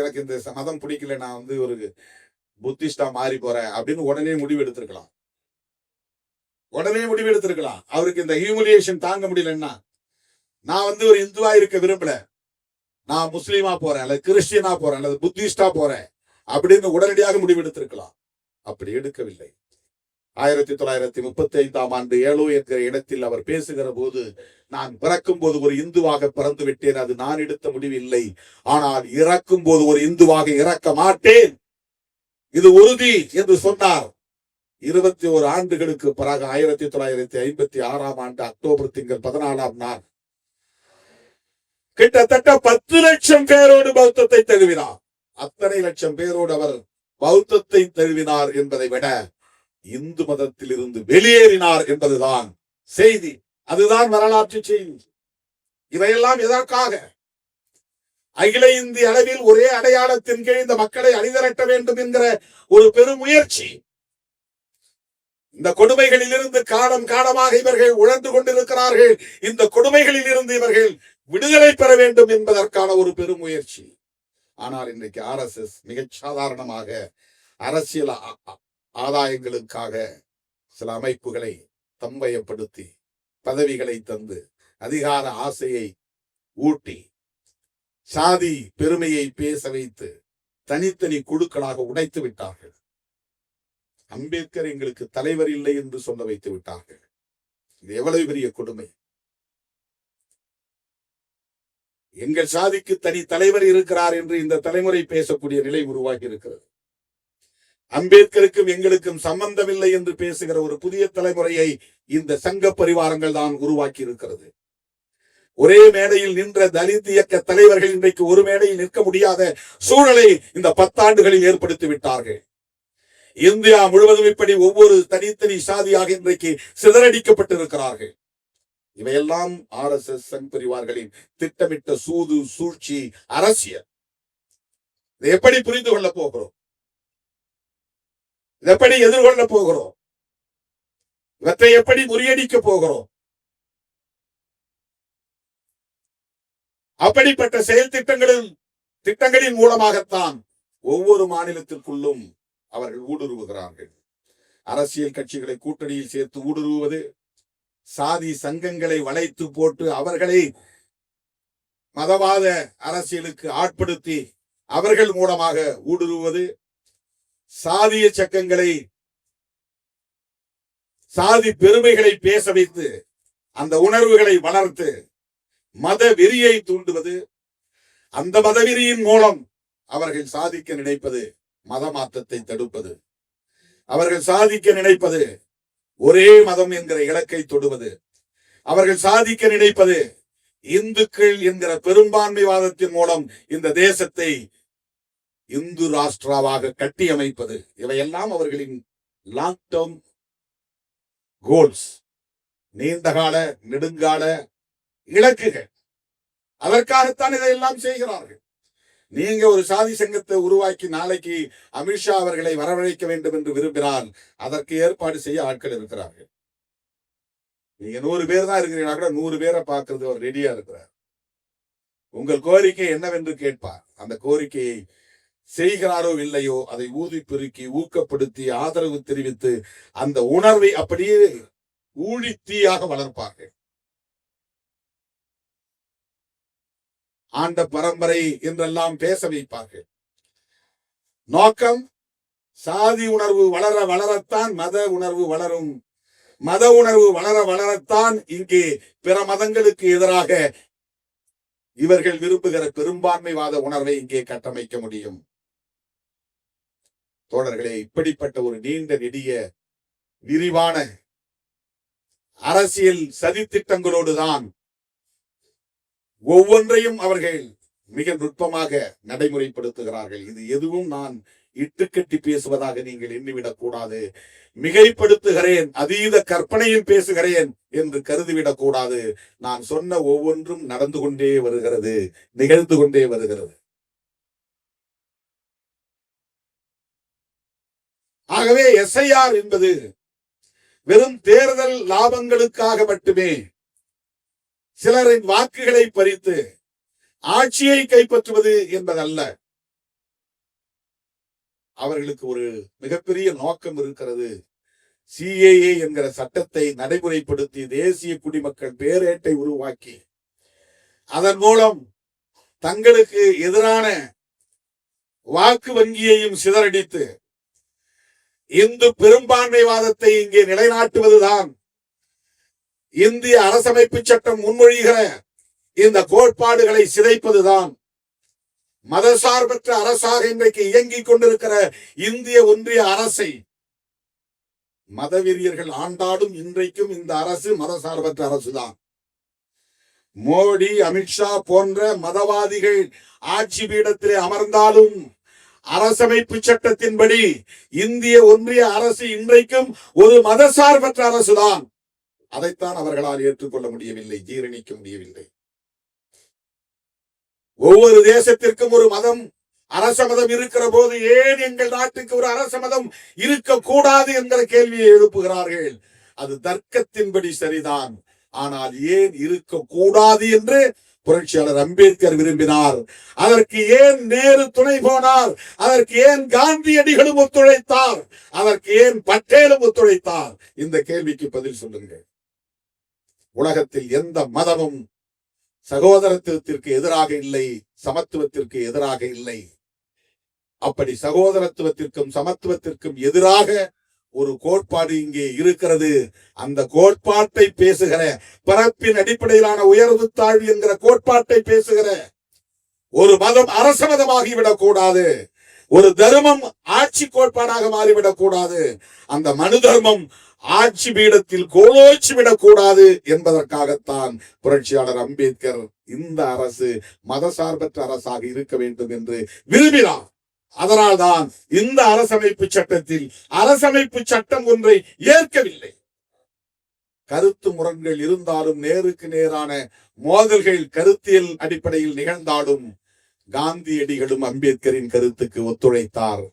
எனக்கு இந்த மதம் பிடிக்கல, நான் ஒரு புத்திஸ்டா மாறி போறேன் அப்படின்னு உடனே முடிவு எடுத்திருக்கலாம். அவருக்கு இந்த ஹியூமிலியேஷன் தாங்க முடியலன்னா, நான் ஒரு இந்துவா இருக்க விரும்பல, நான் முஸ்லீமா போறேன் அல்லது கிறிஸ்டியனா போறேன் அல்லது புத்திஸ்டா போறேன் அப்படின்னு உடனடியாக முடிவு எடுத்திருக்கலாம். அப்படி எடுக்கவில்லை. 1935ஆம் ஆண்டு ஏலோ என்கிற இடத்தில் அவர் பேசுகிற போது, நான் பிறக்கும் போது ஒரு இந்துவாக பிறந்து விட்டேன், அது நான் எடுத்த முடிவு இல்லை, ஆனால் இறக்கும் போது ஒரு இந்துவாக இறக்க மாட்டேன், இது உறுதி என்று சொன்னார். 21 ஆண்டுகளுக்கு பிறகு 1956ஆம் ஆண்டு அக்டோபர் திங்கள் 14ஆம் நாள் கிட்டத்தட்ட 10 லட்சம் பேரோடு பௌத்தத்தை தழுவினார். அத்தனை லட்சம் பேரோடு அவர் பௌத்தத்தை தழுவினார் என்பதை விட இந்து மதத்தில் இருந்து வெளியேறினார் என்பதுதான் செய்தி. அதுதான் வரலாற்று செய்தி. இவையெல்லாம் எதற்காக? அகில இந்திய அளவில் ஒரே அடையாளத்தின் கீழ் இந்த மக்களை அணிதிரட்ட வேண்டும் என்கிற ஒரு பெரும் முயற்சி. இந்த கொடுமைகளில் இருந்து காலம் காலமாக இவர்கள் உழந்து கொண்டிருக்கிறார்கள். இந்த கொடுமைகளில் இருந்து இவர்கள் விடுதலை பெற வேண்டும் என்பதற்கான ஒரு பெரும் முயற்சி. ஆனால் இன்றைக்கு RSS மிகச் சாதாரணமாக அரசியல் ஆதாயங்களுக்காக சில அமைப்புகளை தம்பயப்படுத்தி பதவிகளை தந்து அதிகார ஆசையை ஊட்டி சாதி பெருமையை பேச வைத்து தனித்தனி குழுக்களாக உடைத்து விட்டார்கள். அம்பேத்கர் எங்களுக்கு தலைவர் இல்லை என்று சொல்ல வைத்து விட்டார்கள். இது எவ்வளவு பெரிய கொடுமை! எங்கள் சாதிக்கு தனி தலைவர் இருக்கிறார் என்று இந்த தலைமுறை பேசக்கூடிய நிலை உருவாகி இருக்கிறது. அம்பேத்கருக்கும் எங்களுக்கும் சம்பந்தமில்லை என்று பேசுகிற ஒரு புதிய தலைமுறையை இந்த சங்க பரிவாரங்கள் தான் உருவாக்கி இருக்கிறது. ஒரே மேடையில் நின்ற தலித் இயக்க தலைவர்கள் இன்றைக்கு ஒரு மேடையில் நிற்க முடியாத சூழலை இந்த 10 ஆண்டுகளில் ஏற்படுத்தி விட்டார்கள். இந்தியா முழுவதும் இப்படி ஒவ்வொரு தனித்தனி சாதியாக இன்றைக்கு சிதறடிக்கப்பட்டிருக்கிறார்கள். இவையெல்லாம் RSS சங் பரிவார்களின் திட்டமிட்ட சூது, சூழ்ச்சி, அரசியல். இதை எப்படி புரிந்து கொள்ள போகிறோம்? எப்படி எதிர்கொள்ள போகிறோம்? இவற்றை எப்படி முறியடிக்க போகிறோம்? அப்படிப்பட்ட செயல் திட்டங்களில் திட்டங்களின் மூலமாகத்தான் ஒவ்வொரு மாநிலத்திற்குள்ளும் அவர்கள் ஊடுருவுகிறார்கள். அரசியல் கட்சிகளை கூட்டணியில் சேர்த்து ஊடுருவுவது, சாதி சங்கங்களை வளைத்து போட்டு அவர்களை மதவாத அரசியலுக்கு ஆட்படுத்தி அவர்கள் மூலமாக ஊடுருவுவது, சாதிய சக்கங்களை சாதி பெருமைகளை பேச வைத்து அந்த உணர்வுகளை வளர்த்து மத வெறியை தூண்டுவது, அந்த மதவெறியின் மூலம் அவர்கள் சாதிக்க நினைப்பது மத மாற்றத்தை தடுப்பது, அவர்கள் சாதிக்க நினைப்பது ஒரே மதம் என்கிற இலக்கை தொடுவது, அவர்கள் சாதிக்க நினைப்பது இந்துக்கள் என்கிற பெரும்பான்மைவாதத்தின் மூலம் இந்த தேசத்தை இந்து ராஷ்டிராவாக கட்டி அமைப்பது. இவையெல்லாம் அவர்களின் லாங் டேர்ம் கோல்ஸ், நீண்டகால நெடுங்கால இலக்குகள். அதற்காகத்தான் இதையெல்லாம் செய்கிறார்கள். நீங்க ஒரு சாதி சங்கத்தை உருவாக்கி நாளைக்கு அமித்ஷா அவர்களை வரவழைக்க வேண்டும் என்று விரும்பினால் அதற்கு ஏற்பாடு செய்ய ஆட்கள் இருக்கிறார்கள். நீங்க 100 பேர் தான் இருக்கிறீங்கன்னா கூட 100 பேரை பார்க்கறது அவர் ரெடியா இருக்கிறார். உங்கள் கோரிக்கை என்னவென்று கேட்பார். அந்த கோரிக்கையை செய்கிறாரோ இல்லையோ அதை ஊதி பெருக்கி ஊக்கப்படுத்தி ஆதரவு தெரிவித்து அந்த உணர்வை அப்படியே ஊழித்தீயாக வளர்ப்பார்கள். ஆண்ட பரம்பரை என்றெல்லாம் பேச வைப்பார்கள். நோக்கம் சாதி உணர்வு வளர வளரத்தான் மத உணர்வு வளரும், மத உணர்வு வளர வளரத்தான் இங்கே பிற மதங்களுக்கு எதிராக இவர்கள் விரும்புகிற பெரும்பான்மைவாத உணர்வை இங்கே கட்டமைக்க முடியும். தோழர்களே, இப்படிப்பட்ட ஒரு நீண்ட நெடிய விரிவான அரசியல் சதித்திட்டங்களோடுதான் ஒவ்வொன்றையும் அவர்கள் மிக நுட்பமாக நடைமுறைப்படுத்துகிறார்கள். இது எதுவும் நான் இட்டுக்கட்டி பேசுவதாக நீங்கள் எண்ணிவிடக் கூடாது. மிகைப்படுத்துகிறேன், அதீத கற்பனையில் பேசுகிறேன் என்று கருதிவிடக் கூடாது. நான் சொன்ன ஒவ்வொன்றும் நடந்து கொண்டே வருகிறது, நிகழ்ந்து கொண்டே வருகிறது. ஆகவே எஸ்ஐஆர் என்பது வெறும் தேர்தல் லாபங்களுக்காக மட்டுமே சிலரின் வாக்குகளை பறித்து ஆட்சியை கைப்பற்றுவது என்பதல்ல. அவர்களுக்கு ஒரு மிகப்பெரிய நோக்கம் இருக்கிறது. சிஏஏ என்கிற சட்டத்தை நடைமுறைப்படுத்தி தேசிய குடிமக்கள் பேரேட்டை உருவாக்கி அதன் மூலம் தங்களுக்கு எதிரான வாக்கு வங்கியையும் சிதறடித்து இந்து பெரும்பான்மைவாதத்தை இங்கே நிலைநாட்டுவதுதான் இந்திய அரசமைப்பு சட்டம் முன்மொழிகிற இந்த கோட்பாடுகளை சிதைப்பதுதான் மதசார்பற்ற அரசாக இன்றைக்கு இயங்கிக் கொண்டிருக்கிற இந்திய ஒன்றிய அரசை மதவெறியர்கள் ஆண்டாடும் இன்றைக்கும் இந்த அரசு மதசார்பற்ற அரசுதான். மோடி, அமித்ஷா போன்ற மதவாதிகள் ஆட்சி பீடத்திலே அமர்ந்தாலும் அரசமைப்பு சட்டத்தின்படி இந்திய ஒன்றிய அரசு இன்றைக்கும் ஒரு மதசார்பற்ற அரசுதான். அதைத்தான் அவர்களால் ஏற்றுக்கொள்ள முடியவில்லை, ஜீரணிக்க முடியவில்லை. ஒவ்வொரு தேசத்திற்கும் ஒரு மதம், அரச மதம் இருக்கிற போது ஏன் எங்கள் நாட்டுக்கு ஒரு அரச மதம் இருக்கக்கூடாது என்கிற கேள்வியை எழுப்புகிறார்கள். அது தர்க்கத்தின்படி சரிதான். ஆனால் ஏன் இருக்கக்கூடாது என்று புரட்சியாளர் அம்பேத்கர் விரும்பினார். அதற்கு ஏன் நேரு துணை போனார்? அதற்கு ஏன் காந்தியடிகளும் ஒத்துழைத்தார்? அதற்கு ஏன் பட்டேலும் ஒத்துழைத்தார்? இந்த கேள்விக்கு பதில் சொல்லுங்கள். உலகத்தில் எந்த மதமும் சகோதரத்துவத்திற்கு எதிராக இல்லை, சமத்துவத்திற்கு எதிராக இல்லை. அப்படி சகோதரத்துவத்திற்கும் சமத்துவத்திற்கும் எதிராக ஒரு கோட்பாடு இங்கே இருக்கிறது. அந்த கோட்பாட்டை பேசுகிற, பரப்பின் அடிப்படையிலான உயர்வு தாழ்வு என்கிற கோட்பாட்டை பேசுகிற ஒரு மதம் அரச மதமாகிவிடக் கூடாது. ஒரு தர்மம் ஆட்சி கோட்பாடாக மாறிவிடக் கூடாது. அந்த மனு தர்மம் ஆட்சி பீடத்தில் கோலோச்சி விடக்கூடாது என்பதற்காகத்தான் புரட்சியாளர் அம்பேத்கர் இந்த அரசு மதசார்பற்ற அரசாக இருக்க வேண்டும் என்று விரும்பினார். அதனால்தான் இந்த அரசமைப்பு சட்டத்தில் அரசமைப்பு சட்டம் ஒன்றை ஏற்கவில்லை. கருத்து முரண்கள் இருந்தாலும், நேருக்கு நேரான மோதல்கள் கருத்தியல் அடிப்படையில் நிகழ்ந்தாலும் காந்தியடிகளும் அம்பேத்கரின் கருத்துக்கு ஒத்துழைத்தார்.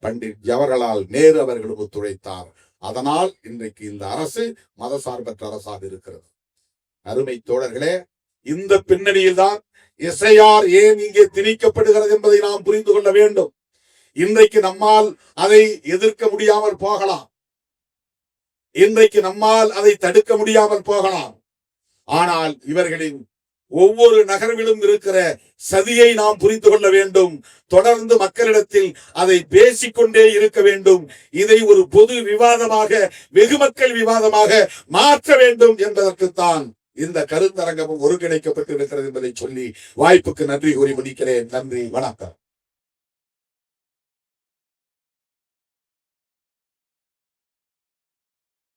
பண்டிட் ஜவஹர்லால் நேரு அவர்களும் ஒத்துழைத்தார். அதனால் இன்றைக்கு இந்த அரசு மதசார்பற்ற அரசாக இருக்கிறது. அருமை தோழர்களே, இந்த பின்னணியில் தான் எஸ்ஐஆர் ஏன் இங்கே திணிக்கப்படுகிறது என்பதை நாம் புரிந்து கொள்ள வேண்டும். இன்றைக்கு நம்மால் அதை எதிர்க்க முடியாமல் போகலாம், இன்றைக்கு நம்மால் அதை தடுக்க முடியாமல் போகலாம். ஆனால் இவர்களின் ஒவ்வொரு நகர்விலும் இருக்கிற சதியை நாம் புரிந்து கொள்ள வேண்டும். தொடர்ந்து மக்களிடத்தில் அதை பேசிக்கொண்டே இருக்க வேண்டும். இதை ஒரு பொது விவாதமாக, வெகு மக்கள் விவாதமாக மாற்ற வேண்டும் என்பதற்குத்தான் இந்த கருத்தரங்கமும் ஒருங்கிணைக்கப்பட்டு இருக்கிறது என்பதை சொல்லி வாய்ப்புக்கு நன்றி கூறி முடிக்கிறேன். நன்றி, வணக்கம்.